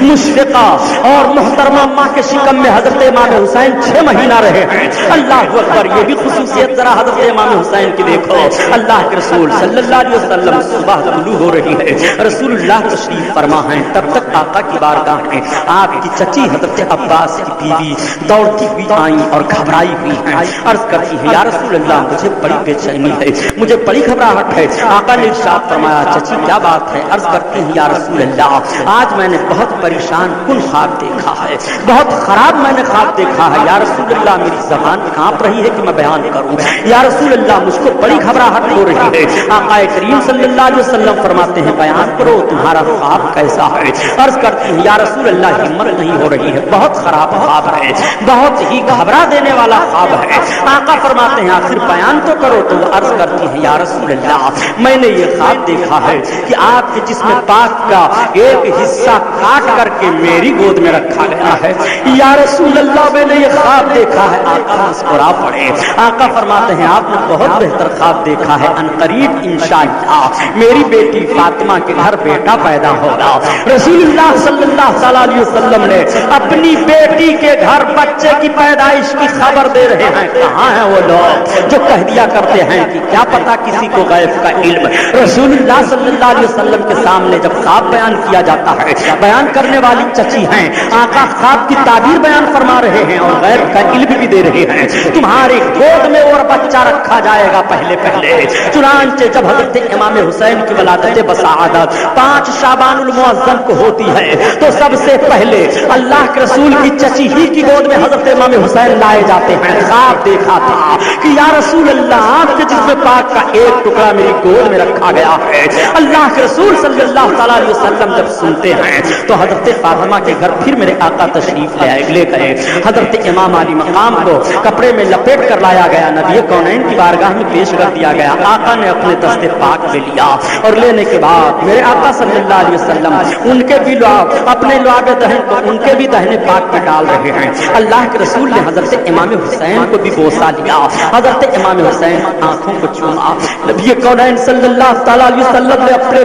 مشفقہ اور محترمہ ماں کے شکم میں حضرت امام حسین 6 مہینہ رہے ہیں. اللہ اکبر. یہ بھی خصوصیت ذرا حضرت امام حسین کی دیکھو. اللہ کے رسول صلی اللہ علیہ وسلم صبح طلوع ہو رہی ہے, رسول اللہ تشریف فرما ہیں, تب تک آقا کی بارگاہ میں آپ کی چچی حضرت عباس کی بیوی دوڑتی ہوئی آئیں اور گھبرائی ہوئی ہیں. عرض کرتی ہیں یا رسول اللہ مجھے بڑی بے چینی ہے, مجھے بڑی گھبراہٹ ہے. آقا نے ارشاد فرمایا چچی کیا بات ہے؟ عرض کرتی ہیں یا رسول اللہ آج میں نے بہت پریشان کن خواب دیکھا ہے, بہت خراب میں نے خواب دیکھا ہے. یا رسول اللہ میری زبان کانپ رہی ہے کہ میں بیان کروں. یا رسول اللہ مجھ کو بڑی گھبراہٹ ہو رہی ہے. آقا کریم صلی اللہ علیہ وسلم فرماتے ہیں بیان کرو تمہارا خواب کیسا ہے. عرض کرتی ہیں یا رسول اللہ ہمت نہیں ہو رہی ہے, بہت خراب خواب ہے, بہت ہی گھبرا دینے والا خواب ہے. آقا فرماتے ہیں آخر بیان تو کرو. تو عرض کرتی ہیں یا رسول اللہ میں نے یہ خواب دیکھا ہے کہ آپ کے جسم پاک کا ایک حصہ کاٹ کر کے میری گود میں رکھا گیا ہے. یا رسول اللہ میں نے یہ خواب دیکھا ہے. آقا مسکرا پڑے. آقا فرماتے ہیں آپ نے بہت بہتر خواب دیکھا ہے, ان قریب انشاءاللہ میری بیٹی فاطمہ کے گھر بیٹا پیدا ہوگا. رسول اللہ صلی اللہ تعالیٰ علیہ وسلم نے اپنی بیٹی کے گھر بچے کی پیدائش کی خبر دے رہے ہیں. کہاں ہیں وہ لوگ جو کہہ دیا کرتے ہیں کہ کیا پتا کسی کو غیب کا علم. رسول اللہ صلی اللہ علیہ وسلم کے سامنے جب خواب بیان کیا جاتا ہے, بیان کرنے والی چچی ہیں, آقا خواب کی تعبیر بیان فرما رہے ہیں اور غیب کا علم بھی دے رہے ہیں. تمہاری گود میں اور بچہ رکھا جائے گا پہلے پہلے. چنانچہ جب حضرت امام حسین کی ولادت بسعادت 5 شعبان المعظم کو ہوتی ہے تو سب سے پہلے اللہ کے رسول کی چچی ہی کی گود میں حضرت امام حسین لائے جاتے ہیں. خواب دیکھا تھا کہ یا رسول اللہ آپ کے جسم پاک کا ایک ٹکڑا میری گود میں رکھا گیا ہے. اللہ کے رسول صلی اللہ تعالیٰ علیہ وسلم جب سنتے ہیں تو حضرت فاطمہ فرما کے گھر پھر میرے آقا تشریف لے گئے. حضرت امام علی مقام کو کپڑے میں لپیٹ کر لایا گیا, نبی کونین کی بارگاہ میں پیش کر دیا گیا. آقا نے اپنے دستے پاک میں لیا اور لینے کے بعد میرے آقا صلی اللہ علیہ وسلم ان کے بھی لعاب, اپنے لعاب دہن کو ان کے بھی دہنے پاک میں ڈال رہے ہیں. اللہ کے رسول نے حضرت امام حسین کو بھی بوسہ لیا. حضرت امام حسین آنکھوں کو چوما. نبی کونین صلی اللہ تعالی علیہ وسلم نے اپنے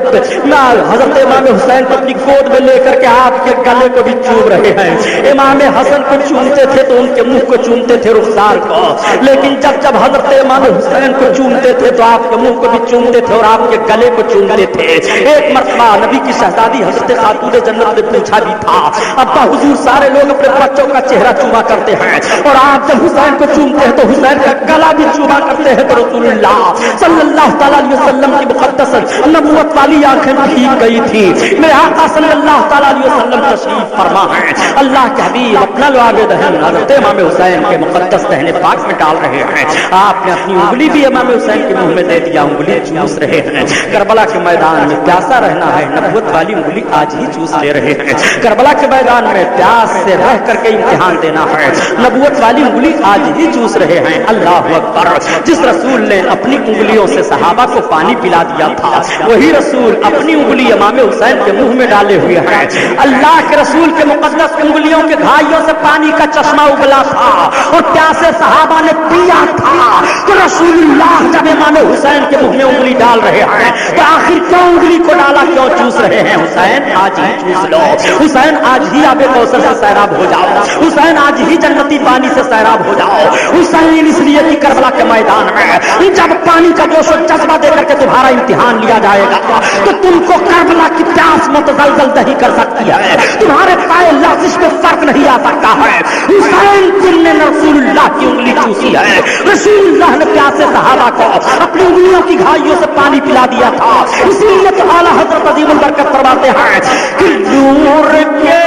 حضرت امام حسین کو اپنی گود میں لے کر کے آپ کے گلے کو بھی چوم رہے ہیں. امام حسن کو چومتے تھے تو ان کے منہ کو چومتے تھے, رخسار کو, لیکن جب حضرت امام حسین کو چومتے تھے تو آپ کے منہ کو بھی چومتے تھے اور آپ کے گلے کو چومتے تھے. ایک مرتبہ نبی کی شہزادی حضرت خاتون جنت نے پوچھا بھی تھا, ابا حضور سارے لوگ اپنے بچوں کا چہرہ چوما کرتے ہیں اور آپ جب حسین کو چومتے ہیں تو حسین کا گلا بھی چوما کرتے ہیں, تو رسول اللہ صلی اللہ تعالی علیہ وسلم کی مقدس نبوت والی آنکھیں بھیگ گئی تھی. میرے آقا صلی اللہ تعالی علیہ وسلم تشریف فرما ہے. اللہ کے حبیب اپنا لعاب دہن حضرت امام حسین کے مقدس دہنے پاک میں ڈال رہے ہیں. آپ نے اپنی انگلی بھی امام حسین کے منہ میں دے دیا, انگلی چوس رہے ہیں. کربلا کے میدان میں پیاسا رہنا ہے, نبوت والی انگلی آج ہی چوس لے رہے ہیں. کربلا کے میدان میں پیاس سے رہ کر کے امتحان دینا ہے, نبوت والی انگلی آج ہی چوس رہے ہیں. اللہ اکبر. جس رسول نے اپنی انگلیوں سے صحابہ کو پانی پلا دیا تھا, وہی رسول اپنی انگلی امام حسین کے منہ میں ڈالے ہوئے ہیں. اللہ کے رسول کے مقدس انگلیوں کے گھائیوں سے پانی کا چشمہ ابلا تھا اور پیاسے صحابہ نے پیا تھا, تو رسول اللہ جب امام حسین کے منہ میں انگلی ڈال رہے ہیں تو آخر کیوں انگلی کو ڈالا, کیوں چوس رہے ہیں؟ حسین آج ہی چوس لو, حسین آج ہی آب کوثر سے سیراب ہو جاؤ, حسین آج ہی جنتی پانی سے سیراب ہو جاؤ. حسین اس لیے کہ کربلا کے میدان میں جب پانی کا جوش و جذبہ دے کر کے تمہارا امتحان لیا جائے گا تو تم کو کربلا کی پیاس متزلزل نہیں کر سکتی ہے, تمہارے پائے لغزش میں فرق نہیں آ سکتا ہے. حسین تم نے رسول اللہ کی انگلی چوسی ہے, رسول اللہ نے پیاسے صحابہ کو اپنی انگلیوں کی گھائیوں سے پانی پلا دیا تھا. اسی لیے تو اعلیٰ حضرت عظیم البرکت فرماتے ہیں کہ نور کے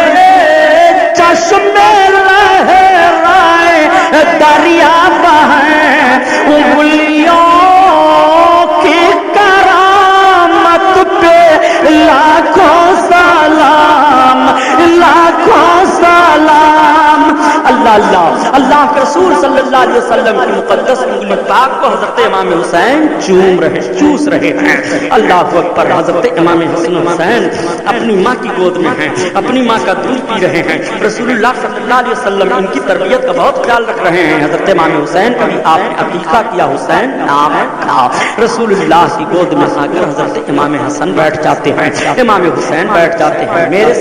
چشمے لہرائے دریا بہیں, انگلیوں کی کرامت پہ لاکھوں سلام, لاکھوں سلام. اللہ اللہ اللہ کے رسول صلی اللہ علیہ وسلم کی مقدس انگلی پاک کو حضرت امام حسین چوس رہے ہیں. اللہ اکبر. حضرت امام حسن حسین اپنی ماں کی گود میں ہیں, اپنی ماں کا دودھ پی رہے ہیں. رسول اللہ صلی اللہ علیہ وسلم ان کی تربیت کا بہت خیال رکھ رہے ہیں. حضرت امام حسین کا بھی آپ نے عقیقہ کیا, حسین نام تھا. رسول اللہ کی گود میں آ کر حضرت امام حسن بیٹھ جاتے ہیں, امام حسین بیٹھ جاتے ہیں. میرے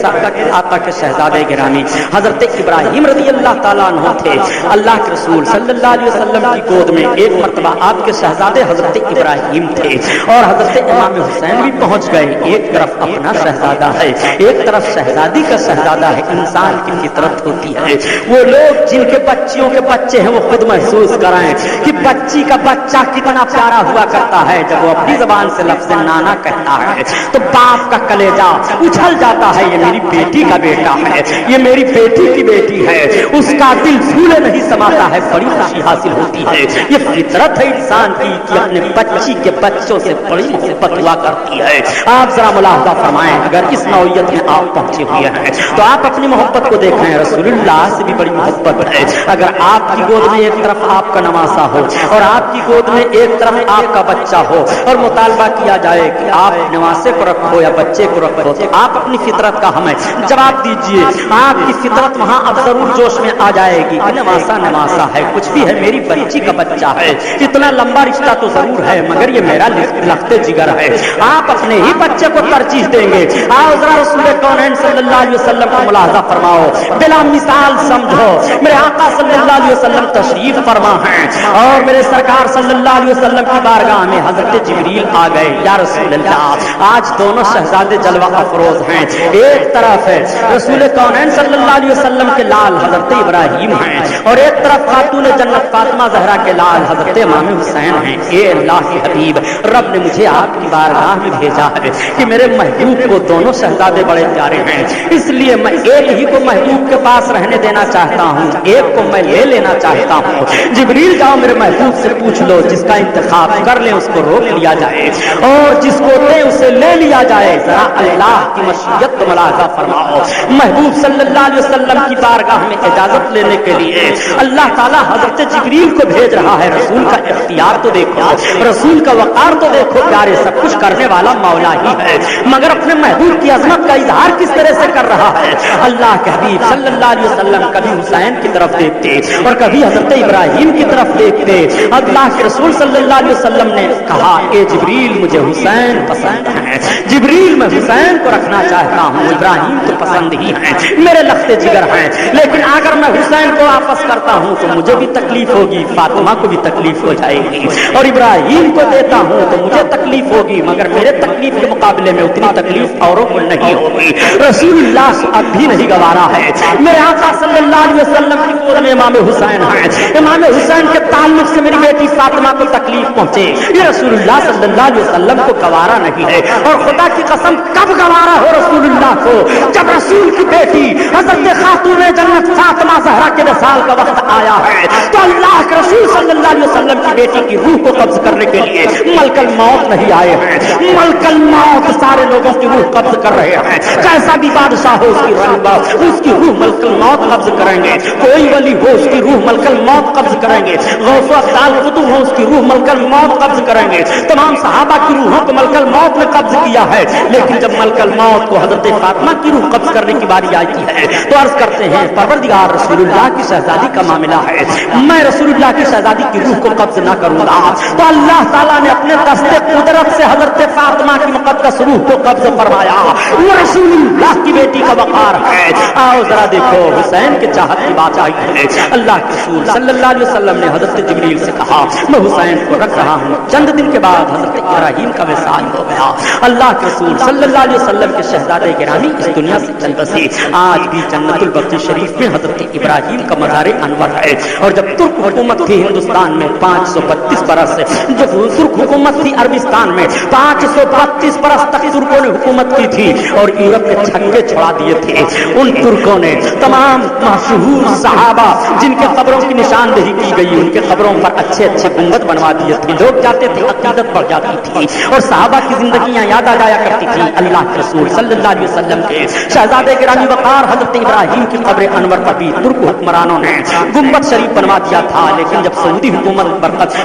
آقا کے شہزادے گرامی حضرت ابراہیم رضی اللہ تعالیٰ عنہ تھے. اللہ کے رسول صلی اللہ علیہ وسلم کی گود میں ایک مرتبہ آپ کے شہزادے حضرت ابراہیم تھے اور حضرت امام حسین بھی پہنچ گئے. ایک طرف اپنا شہزادہ ہے, ایک طرف شہزادی کا شہزادہ ہے. انسان کی فطرت ہوتی ہے, وہ لوگ جن کے بچیوں کے بچے ہیں وہ خود محسوس کرائیں کہ بچی کا بچہ کتنا پیارا ہوا کرتا ہے. جب وہ اپنی زبان سے لفظ نانا کہتا ہے تو باپ کا کلیجہ اچھل جاتا ہے, یہ میری بیٹی کا بیٹا ہے, یہ میری بیٹی کی بیٹی ہے. اس کا دل پھولے نہیں سماتا ہے, بڑی خوشی حاصل ہوتی ہے. یہ فطرت ہے انسان کی کہ اپنے بچی کے بچوں سے بڑی محبت ہوا کرتی ہے. آپ ذرا ملاحظہ فرمائیں, اگر اس نوعیت میں آپ پہنچے ہوئے ہیں تو آپ اپنی محبت کو دیکھیں. رسول اللہ سے بھی بڑی محبت ہے. اگر آپ کی گود میں ایک طرف آپ کا نواسا ہو اور آپ کی گود میں ایک طرف آپ کا بچہ ہو اور مطالبہ کیا جائے کہ آپ نواسے کو رکھو یا بچے کو رکھو, تو آپ اپنی فطرت کا ہمیں جواب دیجئے. آپ کی فطرت وہاں اب ضرور جوش میں آ جائے گی کہ نواسا ہے, کچھ بھی ہے, میری بچی کا بچہ ہے, اتنا لمبا رشتہ تو ضرور ہے مگر یہ میرا لخت جگر ہے. آپ اپنے ہی بچے کو ترجیح دیں گے. آؤ ذرا رسول کونین صلی اللہ علیہ وسلم کو ملاحظہ فرماؤ, بلا مثال سمجھو. میرے آقا صلی اللہ علیہ وسلم تشریف فرما ہیں اور میرے سرکار صلی اللہ علیہ وسلم کی بارگاہ میں حضرت جبریل آ گئے. یا رسول اللہ, آج دونوں شہزادے جلوہ افروز ہیں. ایک طرف ہے رسول کونین صلی اللہ علیہ وسلم کے لال حضرت ابراہیم ابراہیم ہیں اور ایک طرف خاتون جنت فاطمہ زہرا کے لال حضرت امام حسین ہیں. اے اللہ کے حبیب، رب نے مجھے آپ کی بارگاہ میں بھیجا ہے کہ میرے محبوب کو دونوں شہزادے بڑے پیارے ہیں، اس لیے میں ایک ہی کو محبوب کے پاس رہنے دینا چاہتا ہوں، ایک کو میں لے لینا چاہتا ہوں. جبریل جاؤ میرے محبوب سے پوچھ لو، جس کا انتخاب کر لیں اس کو روک لیا جائے اور جس کو دے اسے لے لیا جائے. ذرا اللہ کی مشیت کو ملاحظہ فرماؤ. محبوب صلی اللہ علیہ وسلم کی بارگاہ میں اجازت لینے کے لیے اللہ تعالیٰ حضرت جبریل کو بھیج رہا ہے. رسول کا اختیار تو دیکھو، رسول کا وقار تو دیکھو، پیارے سب کچھ کرنے والا مولا ہی ہے، مگر اپنے محبوب کی عظمت کا اظہار کس طرح سے کر رہا ہے. اللہ کے حبیب صلی اللہ علیہ وسلم کبھی حسین کی طرف دیکھتے اور کبھی حضرت ابراہیم کی طرف دیکھتے. اللہ کے رسول صلی اللہ علیہ وسلم نے کہا اے جبریل مجھے حسین پسند ہے، جبریل میں حسین کو رکھنا چاہتا ہوں، ابراہیم تو پسند ہی ہیں، میرے لخت جگر ہیں، لیکن اگر میں حسین کو واپس کرتا ہوں تو مجھے بھی تکلیف ہوگی، فاطمہ کو بھی تکلیف ہو جائے گی، اور ابراہیم کو دیتا ہوں تو مجھے تکلیف ہوگی، مگر میرے تکلیف کے مقابلے میں اتنی تکلیف اوروں کو نہیں ہوگی. رسول اللہ اب بھی نہیں گوارا ہے. میرے آقا صلی اللہ علیہ وسلم کی گود میں امام حسین ہیں، امام حسین کے تعلق سے میری بیٹی فاطمہ کو تکلیف پہنچے، یہ رسول اللہ صلی اللہ علیہ وسلم کو گوارا نہیں ہے. اور خدا کی قسم کب گوارا ہو رسول اللہ کو؟ جب رسول کی بیٹی حضرت خاتون جنت فاطمہ زہرا کے وصال کا وقت آیا ہے تو اللہ کے رسول صلی اللہ علیہ وسلم کی بیٹی کی روح کو قبض کرنے کے لیے ملک الموت نہیں آئے ہیں. ملک الموت سارے لوگوں کی روح قبض کر رہے ہیں، کیسا بھی بادشاہ ہو اس کی روح ملک الموت قبض کریں گے، کوئی ولی ہو اس کی روح ملک الموت قبض کریں گے، غوث و افضال قطب ہو اس کی روح ملک الموت قبض کریں گے. تمام صحابہ کی روحوں کو ملک الموت نے قبض کیا ہے، لیکن جب ملک الموت کو حضرت فاطمہ کی روح قبض کرنے کی باری آئی ہے تو عرض کرتے ہیں پروردگار رسول اللہ کی شہزادی کا معاملہ ہے، میں رسول اللہ کی شہزادی کی روح کو قبض نہ کروں گا. تو اللہ تعالیٰ نے اپنے دست قدرت سے حضرت فاطمہ کی مقدس روح کو قبض فرمایا. وہ رسول اللہ کی بیٹی کا وقار ہے. آؤ ذرا دیکھو حسین کے چاہت کی بات آئی ہے. اللہ کے رسول صلی اللہ علیہ وسلم نے حضرت جبریل سے کہا میں حسین کو رکھ رہا ہوں. چند دن کے بعد حضرت ابراہیم کا وصال ہو گیا. اللہ کے رسول صلی اللہ علیہ وسلم کے شہزادے گرامی اس دنیا سے چل بسے. آج بھی جنت البقیع شریف میں حضرت ابراہیم کا مزار انور ہے. اور جب ترک حکومت تھی ہندوستان میں 532 برس، جو ترک حکومت تھی عربستان میں 532 برس تک ترکوں نے حکومت کی تھی اور یورپ کے چھکے چھڑا دیے تھے. ان ترکوں نے تمام مشہور صحابہ جن کے قبروں کی نشاندہی کی گئی ان کے قبروں پر اچھے اچھے گنبد بنوا دیے تھے. لوگ جاتے تھے عقیدت بڑھ جاتی تھی اور صحابہ کی زندگیاں یاد آ جایا کرتی تھی. اللہ کے رسول صلی اللہ علیہ وسلم کے شہزادے گرامی وقار حضرت ابراہیم کی قبر انور پر بھی ترک حکمرانوں نے گنبد شریف بنوا دیا تھا. لیکن جب سعودی حکومت برکت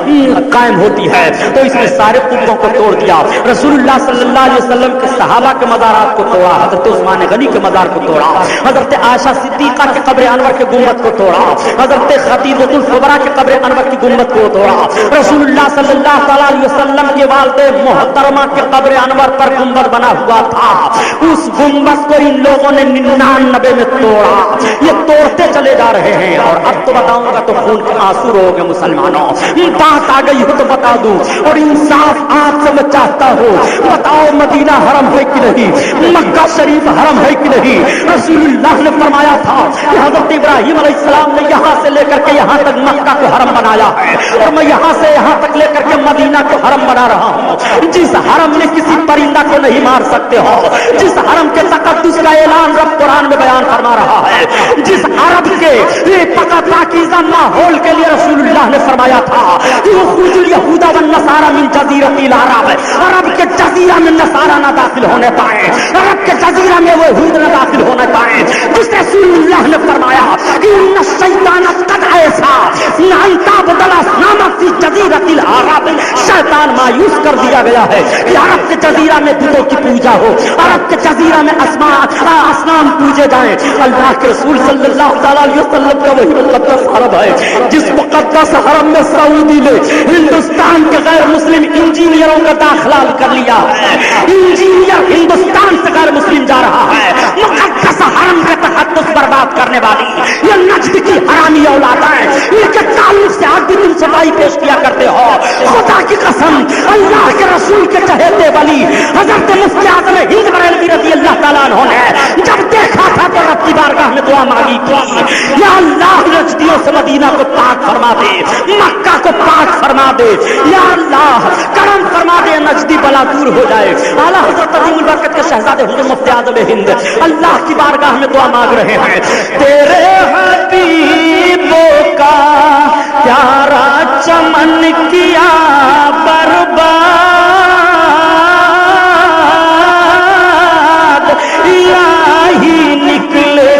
قائم ہوتی ہے تو اس نے سارے قبروں کو توڑ دیا. رسول اللہ صلی اللہ علیہ وسلم کے صحابہ کے مزارات کو توڑا، حضرت عثمان غنی کے مزار کو توڑا، حضرت عائشہ صدیقہ کے قبر انور کے گنبد کو توڑا، حضرت خدیجہ الکبریٰ کے قبر انور کی گنبد کو توڑا. رسول اللہ صلی اللہ علیہ وسلم کے والد محترمہ کے قبر انور پر گنبد بنا ہوا تھا. اس گنبد کو ان لوگوں نے 99 میں توڑا. یہ توڑتے چلے جا رہے ہیں اور اب تو بتاؤں گا تو خون کے آنسو رو گے مسلمانوں. بات آ گئی ہو تو بتا دوں اور انصاف آپ سے میں چاہتا ہوں. بتاؤ مدینہ حرم ہے کہ نہیں، مکہ شریف حرم ہے کہ نہیں؟ رسول اللہ نے فرمایا تھا کہ حضرت ابراہیم علیہ السلام نے یہاں سے لے کر کے یہاں تک مکہ کو حرم بنایا ہے اور میں یہاں سے یہاں تک لے کر کے مدینہ کو حرم بنا رہا ہوں. جس حرم میں کسی پرندہ کو نہیں مار سکتے ہو، جس حرم کے تقدس کا اعلان رب قرآن میں بیان فرما رہا ہے، جس عرب کے پاکیزہ ماحول کے لیے رسول اللہ نے فرمایا تھا کہ خروج الیہود والنصارى من جزیرۃ العرب، عرب کے جزیرہ میں نصارہ نہ داخل ہونے پائے، عرب کے جزیرہ میں وہ یہود نہ داخل ہونے پائے. جس رسول اللہ نے فرمایا کہ ان الشیطان قد ایسا ان تعبد الاصنام فی جزیرۃ العرب، شیطان مایوس کر دیا گیا ہے کہ عرب کے جزیرہ میں بتوں کی پوجا ہو، عرب کے جزیرہ میں اصنام پوجے جائیں. اللہ کے رسول صلی اللہ تعالی علیہ وسلم کا وہی مقدس حرم ہے جس مقدس حرم میں سعودی نے ہندوستان کے غیر مسلم انجینئروں کا داخلہ کر لیا ہے. انجینئر ہندوستان سے غیر مسلم جا رہا ہے. مقدس حرم کے تقدس برباد کرنے والی یہ نجد کی حرامی اولاد ہے. ان کے تعلق سے آج بھی تم صفائی پیش کیا کرتے ہو. خدا کی قسم اللہ کے رسول کے چہیتے ولی حضرت مفتی اعظم ہند بریلوی رضی اللہ تعالیٰ عنہ نے جب دیکھا تھا تو رب کی بارگاہ میں دعا مانگی تھی، یا اللہ نجدیوں سے مدینہ کو پاک فرما دے، مکہ کو پاک فرما دے، یا اللہ کرم فرما دے، نجدی بلا دور ہو جائے۔ اعلیٰ حضرت عظیم البرکت کے شہزادے حضور مفتی اعظم ہند اللہ کی بارگاہ میں دعا مانگ رہے ہیں، تیرے حبیبوں کا پیارا چمن کیا برباد، الہی نکلے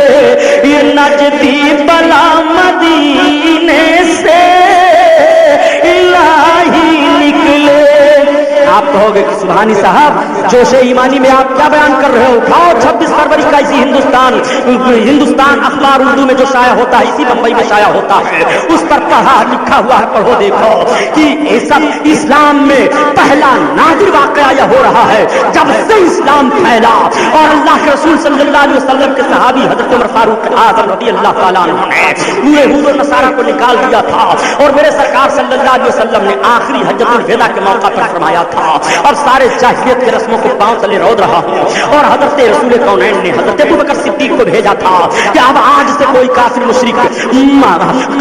یہ نجدی بلا مدینے سے، الہی نکلے۔ آپ کہو گے کہ سبحانی صاحب جوش ایمانی میں آپ کیا بیان کر رہے ہو؟ کھاؤ 26 فروری کا اسی ہندوستان اخبار اردو میں جو شائع ہوتا ہے، اسی بمبئی میں شائع ہوتا ہے، اس پر پڑھا لکھا ہوا ہے، پڑھو دیکھو کہ یہ سب اسلام میں پہلا نادر واقعہ یہ ہو رہا ہے جب سے اسلام پھیلا اور اللہ کے رسول صلی اللہ علیہ وسلم کے صحابی حضرت عمر فاروق اعظم رضی اللہ تعالیٰ عنہ نے پورے یہود و نصارہ کو نکال دیا تھا، اور میرے سرکار صلی اللہ علیہ وسلم نے آخری حجۃ الوداع کے موقع پر فرمایا تھا، اور سارے جاہلیت کے رسموں کو پاؤں تلے رود رہا ہوں، اور حضرت رسول کونین نے حضرت ابوبکر صدیق کو بھیجا تھا کہ اب آج سے کوئی کافر مشرک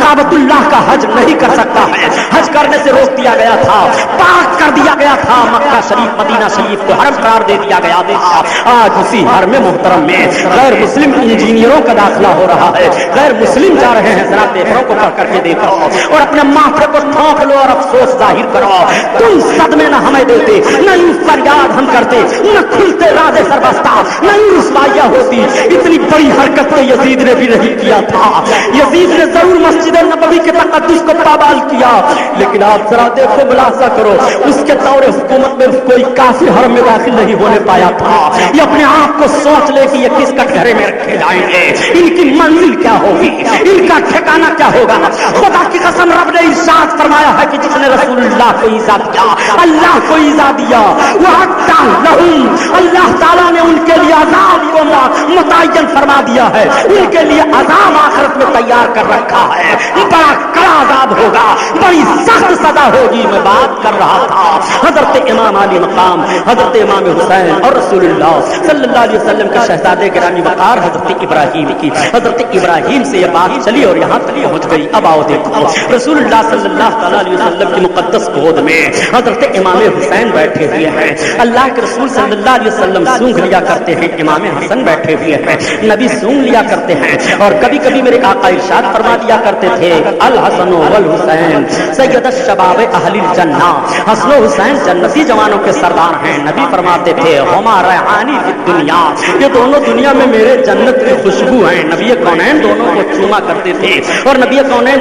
کعبۃ اللہ کا حج نہیں کر سکتا ہے، حج کرنے سے روک دیا گیا تھا، پاک کر دیا گیا تھا، مکہ شریف مدینہ شریف کو حرم قرار دے دیا گیا تھا۔ آج اسی حرم محترم میں غیر مسلم انجینئروں کا داخلہ ہو رہا ہے، غیر مسلم جا رہے ہیں، ذرا پیپروں کو پڑھ کر کے دیکھو اور اپنے ماتھے کو ٹھونک لو اور افسوس ظاہر کرو، تم صدمے نہ ہمیں دیتے، نہ یوں فریاد ہم کرتے، نہ کھلتے راز سربستہ، نہ یوں رسوائیاں ہوتی، اتنی بڑی حرکت تو یزید نے بھی نہیں کیا تھا۔ یزید نے ضرور مسجد نبوی کے تقدس کو پامال کیا، لیکن آپ ذرا دیکھو، ملاحظہ کرو، اس کے دور حکومت میں کوئی کافر حرم میں داخل نہیں ہونے پایا تھا۔ یہ اپنے آپ کو سوچ لے کہ یہ کس کٹہرے میں رکھے جائیں گے، ان کی منزل کیا ہوگی، ان کا ٹھکانہ کیا ہوگا۔ خدا کی قسم رب نے ارشاد فرمایا ہے کہ جس نے رسول اللہ کو ایذا دیا، اللہ کو ایذا دیا، وَأَعْتَدْنَا لَهُمْ، اللہ تعالیٰ نے ان کے لیے عذاب کو متعین فرما دیا ہے، ان کے لیے عذاب آخرت میں تیار کر رکھا ہے، بڑا کڑا عذاب ہوگا، بڑی سخت سزا ہوگی۔ میں بات کر رہا تھا حضرت امام علی مقام حضرت امام حسین اور رسول اللہ صلی اللہ علیہ وسلم کے شہزادے گرامی وقار حضرت ابراہیم کی، حضرت ابراہیم سے یہ بات چلی اور یہاں تک پہنچ گئی۔ اب آؤ دیکھو، رسول اللہ صلی اللہ علیہ وسلم کی مقدس گود میں حضرت امام حسین بیٹھے ہوئے ہیں، اللہ کے رسول صلی اللہ علیہ وسلم سونگھ لیا کرتے ہیں، امام حسن بیٹھے ہوئے ہیں، نبی سونگھ لیا کرتے ہیں، اور کبھی کبھی میرے آقا ارشاد فرما دیا کرتے تھے، الحسن والحسین سید الشباب اہل الجنہ، حسن و حسین جنتی جوانوں کے سردار ہیں۔ نبی فرماتے تھے، ہما ریحانی فی الدنیا، یہ دونوں دنیا میں میرے جنت کی خوشبو ہیں۔ نبی کونین دونوں کو چوما کرتے تھے اور نبی کونین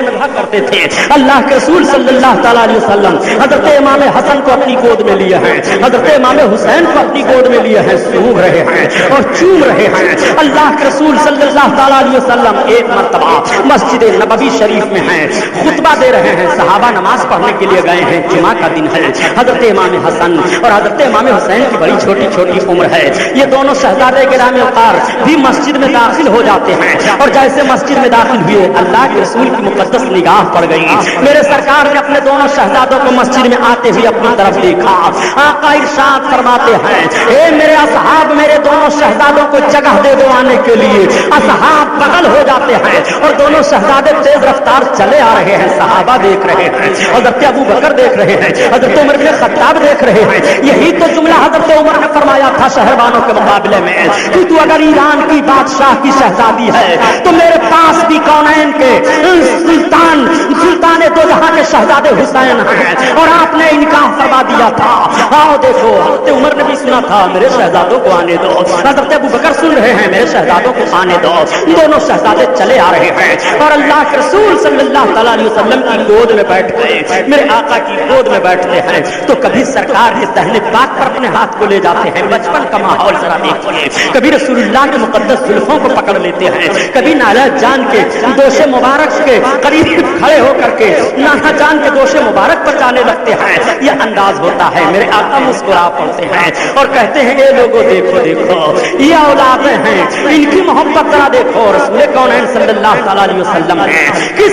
نبھا کرتے تھے۔ اللہ کے رسول صلی اللہ تعالیٰ علیہ وسلم حضرت امام حسن کو اپنی گود میں لیے ہیں، حضرت امام حسین کو اپنی گود میں لیے ہیں، سونگ رہے ہیں اور چوم رہے ہیں۔ اللہ کے رسول صلی اللہ تعالیٰ علیہ وسلم ایک مرتبہ مسجد نبوی شریف میں ہیں، خطبہ دے رہے ہیں، صحابہ نماز پڑھنے کے لیے گئے ہیں، جمعہ کا دن ہے، حضرت امام حسن اور حضرت امام حسین کی بڑی چھوٹی چھوٹی عمر ہے، یہ دونوں شہزادے گرامی وقار بھی مسجد میں داخل ہو جاتے ہیں، اور جیسے مسجد میں داخل ہوئے اللہ کے رسول کی مقدس نگاہ پڑ گئی، میرے سرکار نے اپنے دونوں شہزادوں کو مسجد میں آتے ہوئے اپنی طرف دیکھا، آقا ارشاد فرماتے ہیں، اے میرے اصحاب، میرے دونوں شہزادوں کو جگہ دے دو آنے کے لیے۔ اصحاب بغل ہو جاتے ہیں اور دونوں شہزادے تیز رفتار چلے آ رہے ہیں، صحابہ دیکھ رہے ہیں، حضرت ابو بکر دیکھ رہے ہیں، حضرت عمر بن خطاب دیکھ رہے ہیں۔ یہی تو جملہ حضرت عمر نے فرمایا تھا شہربانوں کے مقابلے میں کہ تو اگر ایران کی بادشاہ کی شہزادی ہے تو میرے پاس بھی کونین کے سلطان دو جہاں کے شہزادے حسین ہیں، اور آپ نے انکار فرما دیا تھا۔ آؤ دیکھو، حضرت عمر نے بھی سنا تھا، میرے شہزادوں کو آنے دو، حضرت ابو بکر سن رہے ہیں، میرے شہزادوں کو آنے دو۔ دونوں شہزادے چلے آ رہے ہیں اور اللہ کے رسول صلی اللہ تعالیٰ علیہ وسلم کی گود میں بیٹھ گئے، میرے آقا کی گود میں بیٹھتے ہیں تو کبھی سرکار کے دہنے پاک پر اپنے ہاتھ کو لے جاتے ہیں، بچپن کا ماحول ذرا دیکھیے، کبھی رسول اللہ کے مقدس زلفوں کو پکڑ لیتے ہیں، کبھی نانا جان کے دوش مبارک کے قریب کھڑے ہو کر کے نانا جان کے دوش مبارک پر جانے لگتے ہیں۔ یہ انداز ہوتا ہے، میرے آقا مسکرا پڑتے ہیں اور کہتے ہیں، اے لوگوں دیکھو دیکھو، یہ اولادیں ہیں، ان کی محبت ذرا دیکھو۔ رسول کونین صلی اللہ تعالیٰ علیہ وسلم نے کس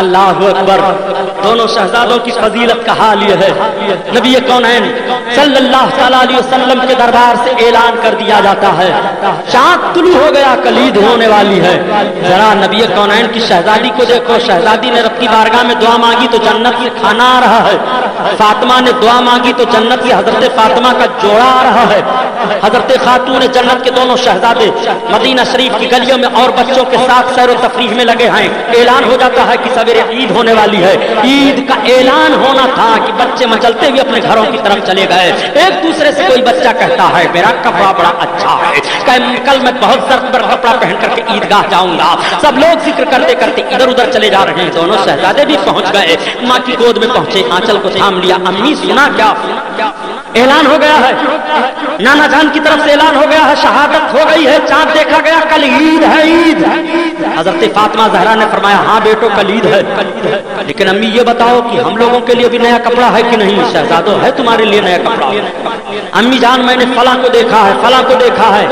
اللہ اکبر. دونوں شہزادوں کی فضیلت کا حال یہ ہے نبی کونین صلی اللہ تعالی علیہ وسلم کے دربار سے اعلان کر دیا جاتا ہے چاند طلوع ہو گیا کلید ہونے والی ہے. ذرا نبی کونین کی شہزادی کو دیکھو. شہزادی نے رب کی بارگاہ میں دعا مانگی تو جنت یہ کھانا آ رہا ہے. فاطمہ نے دعا مانگی تو جنت یہ حضرت فاطمہ کا جوڑا آ رہا ہے. حضرت خاتون جنت کے دونوں شہزادے مدینہ شریف کی گلیوں میں اور بچوں کے ساتھ سیر و تفریح میں لگے ہیں. اعلان ہو جاتا ہے کہ سویرے عید ہونے والی ہے. عید کا اعلان ہونا تھا کہ بچے مچلتے ہوئے اپنے گھروں کی طرف چلے گئے. ایک دوسرے سے کوئی بچہ کہتا ہے میرا کپڑا بڑا اچھا ہے, کل میں بہت زرد پر کپڑا پہن کر کے عیدگاہ جاؤں گا. سب لوگ ذکر کرتے کرتے ادھر ادھر چلے جا رہے ہیں. دونوں شہزادے بھی پہنچ گئے, ماں کی گود میں پہنچے, آنچل کو تھام لیا. امی سنا کیا اعلان ہو گیا ہے؟ نانا جان کی طرف سے اعلان ہو گیا ہے شہادت ہو گئی ہے, چاند دیکھا گیا, کل عید ہے. عید حضرت فاطمہ زہرا نے فرمایا ہاں بیٹو کل عید ہے, لیکن امی یہ بتاؤ کہ ہم لوگوں کے لیے بھی نیا کپڑا ہے کہ نہیں؟ شہزادوں ہے تمہارے لیے نیا کپڑا. امی جان میں نے فلاں کو دیکھا ہے, فلاں کو دیکھا ہے.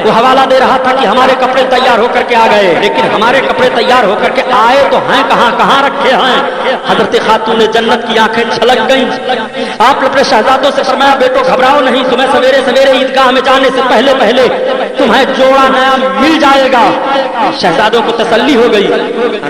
وہ حوالہ دے رہا تھا کہ ہمارے کپڑے تیار ہو کر کے آ گئے, لیکن ہمارے کپڑے تیار ہو کر کے آئے تو ہیں کہاں, کہاں رکھے ہیں؟ حضرت خاتون جنت کی آنکھیں چھلک گئیں. آپ اپنے شہزادوں سے فرمایا بیٹو گھبراؤ نہیں, تمہیں سویرے سویرے عیدگاہ میں جانے سے پہلے پہلے تمہیں جوڑا نیا مل جائے گا. شہزادوں کو تسلی ہو گئی.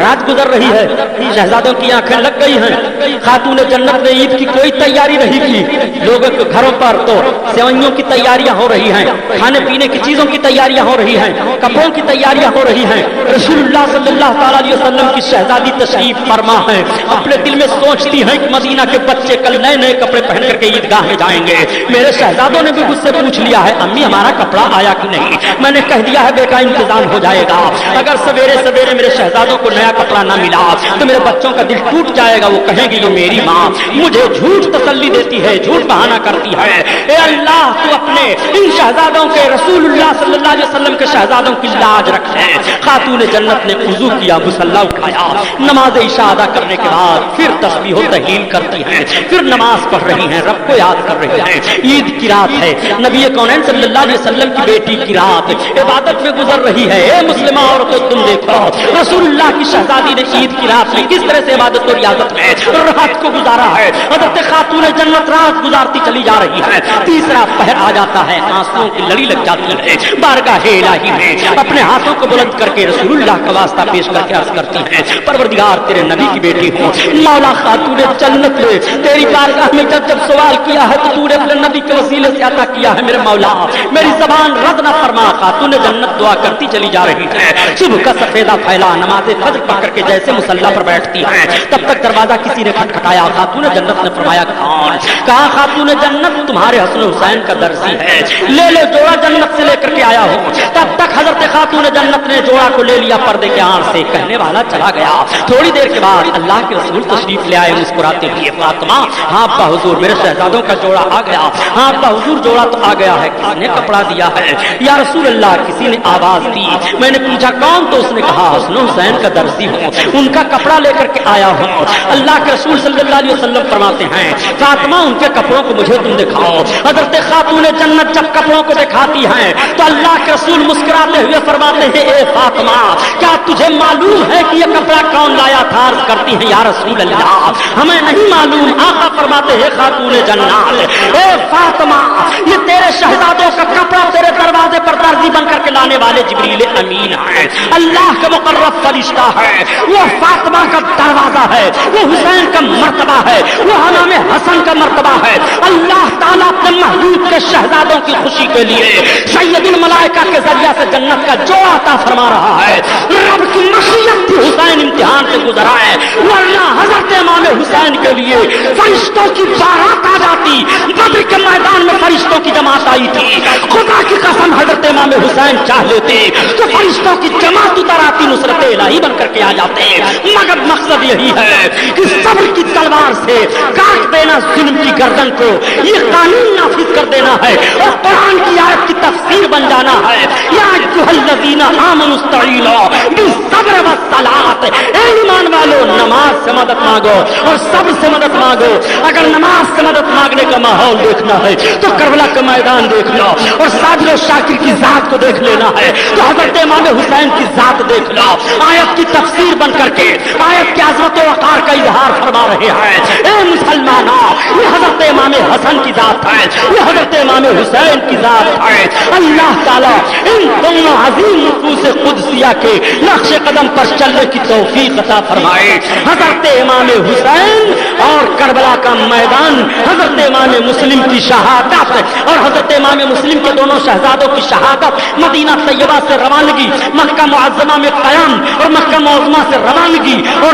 رات گزر رہی ہے, شہزادوں کی آنکھیں لگ گئی ہیں. خاتون جنت نے عید کی کوئی تیاری نہیں کی. لوگوں کے گھروں پر تو سیوئیوں کی تیاریاں ہو رہی ہیں, کھانے پینے کی چیزوں کی تیاریاں ہو رہی ہیں, کپڑوں کی تیاریاں ہو رہی ہیں. رسول اللہ صلی اللہ تعالی علیہ وسلم کی شہزادی تشریف فرما ہے. اپنے دل میں سوچتی ہیں کہ مدینہ کے بچے کل نئے نئے کپڑے پہن کر کے عیدگاہ میں جائیں گے. میرے شہزادوں نے بھی مجھ سے پوچھ لیا ہے امی ہمارا کپڑا آیا کہ نہیں؟ میں نے کہہ دیا ہے بیٹا انتظام ہو جائے گا. اگر سویرے سویرے میرے شہزادوں کو نیا کپڑا نہ ملا تو میرے بچوں کا دل ٹوٹ جائے گا. وہ کہیں گے یہ میری ماں مجھے جھوٹ تسلی دیتی ہے, جھوٹ بہانہ کرتی ہے. اے اللہ تو اپنے ان شہزادوں کے, رسول اللہ صلی اللہ علیہ وسلم کے شہزادوں کی لاج رکھے. خاتون جنت نے وضو کیا, مصلی اٹھایا, نماز عشاء ادا کرنے کے بعد پھر تسبیح و تحلیل کرتی ہیں, پھر نماز پڑھ رہی ہیں, رب کو یاد کر رہی ہیں. عید کی رات ہے, نبی کونین صلی اللہ علیہ وسلم کی بیٹی کی رات عبادت میں گزر رہی ہے. اے مسلمہ عورتوں تم دیکھو رسول اللہ کی شہزادی نے عید کی رات میں کس طرح سے عبادت و ریاضت میں رات کو گزارا ہے. حضرت خاتون جنت رات گزارتی چلی جا رہی ہے. تیسرا پہر آ جاتا ہے, آنسوؤں کی لڑی لگ جاتی ہے. بارگاہ الہی میں اپنے ہاتھوں کو بلند کر کے رسول اللہ کا واسطہ پیش کر کے عرض کرتی ہیں پروردگار تیرے نبی کی بیٹی ہوں, مولا خاتون جنت نے تیری بارگاہ میں جب سوال کیا ہے تو تو نے اپنے نبی کے وسیلے سے عطا کیا ہے. میرے مولا میری زبان رد نہ فرما. خاتون جنت دعا کرتی چلی جا رہی ہے. صبح کا سفیدہ پھیلا, نماز فجر پڑھ کر کے جیسے مصلی پر بیٹھتی ہے, تب تک دروازہ کسی نے کھٹکھٹایا. خاتون جنت نے فرمایا کون؟ کہا خاتون جنت تمہارے حسن حسین کا درزی ہے, لے لو جوڑا جنت سے لے کر کے آیا ہوں. تب تک حضرت خاتون جنت نے جوڑا کو لے لیا پردے کے آڑ سے. کہنے والا چلا گیا. تھوڑی دیر کے بعد اللہ کے رسول تشریف لے آئے مسکراتے ہوئے. فاطمہ ہاں ابا حضور میرے شہزادوں کا جوڑا آ گیا. ہاں ابا حضور جوڑا تو آ گیا ہے, کس نے کپڑا دیا ہے؟ یا رسول اللہ کسی نے آواز دی. میں نے پوچھا کون؟ تو اس نے کہا حسن حسین کا درزی ہوں, ان کا کپڑا لے کر کے آیا ہوں. اللہ کے رسول صلی اللہ علیہ وسلم فرماتے ہیں فاطمہ ان کے کپڑوں کو مجھے تم دکھاؤ. حضرت خاتون جنت جب کپڑوں کو دکھاتی ہیں تو اللہ کے رسول مسکراتے ہوئے فرماتے ہیں اے فاطمہ کیا تجھے معلوم ہے کہ یہ کپڑا کون لایا تھا؟ عرض کرتی ہیں یا رسول اللہ ہمیں نہیں معلوم. آقا فرماتے ہیں خاتون جنت اے فاطمہ یہ تیرے شہزادوں کا کپڑا تیرے دروازے پر درزی بن کر کے لانے والے جبریل امین ہے, اللہ کا مقرب فرشتہ ہے. وہ فاطمہ کا دروازہ ہے, وہ حسین کا مرتبہ ہے, وہ امام حسن کا مرتبہ ہے. اللہ تعالیٰ اپنے محبوب کے شہزادوں کی خوشی کے لیے سید الملائکہ کے ذریعہ سے جنت کا جو عطا فرما رہا ہے. رب کی مشیت تھی حسین امتحان سے گزرا ہے, ورنہ حضرت امام حسین کے لیے فرشتوں کی بارات آ جاتی. بدر کے میدان میں فرشتوں کی جماعت آئی تھی. خدا کی قسم حضرت امام حسین چاہ لیتے تو فرشتوں کی جماعت اتر آتی, نصرت الہی بن کر کے آ جاتے. مگر مقصد یہی ہے کہ صبر کی تلوار سے کاٹ دینا ظلم کی گردن کو, یہ قانون نافذ کر دینا ہے اور قرآن کی آیت کی تفسیر بن جانا ہے. یا ایھا الذین آمنوا استعینوا بالصبر والصلاۃ, اے ایمان والو نماز سے مدد مانگو اور صبر سے مدد مانگو. اگر نماز سے مدد مانگنے کا ماحول دیکھنا ہے تو کربلا کا میدان دیکھ لو، اور ساجد و شاکر کی ذات کو دیکھ لینا ہے تو حضرت امام حسین کی ذات دیکھ لو۔ آیت کی تفسیر بن کر کے آیت کی عظمت و وقار کا اظہار فرما رہے ہیں۔ اے مسلمانوں، یہ حضرت امام حسن کی ذات ہے، یہ حضرت امام حسین کی ذات ہے۔ اللہ تعالیٰ ان دونوں عظیم نفوس قدسیہ کے نقش قدم پر چلنے کی توفیق عطا فرمائے۔ حضرت امام حسین اور کربلا کا میدان، حضرت امام مسلم کی شہادت اور حضرت امام مسلم کے دونوں شہزادوں کی شہادت، مدینہ طیبہ سے روانگی، مکہ معظمہ میں قیام اور مکہ معظمہ سے روانگی اور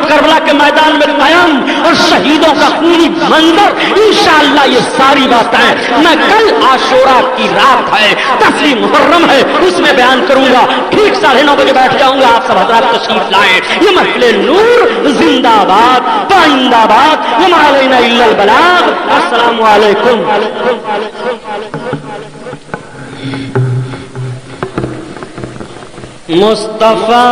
کربلا کے میدان میں قیام اور شہیدوں کا خونی منظر، انشاءاللہ یہ ساری باتیں میں کل عاشورہ کی رات ہے، 10 محرم ہے، اس میں بیان کروں گا۔ ٹھیک 9:30 بجے بیٹھ جاؤں گا، آپ سب حضرات تشریف لائیں۔ یہ محفل نور زندہ باد پائندہ باد، وما علینا الا البلاغ۔ السلام علیکم۔ مصطفیٰ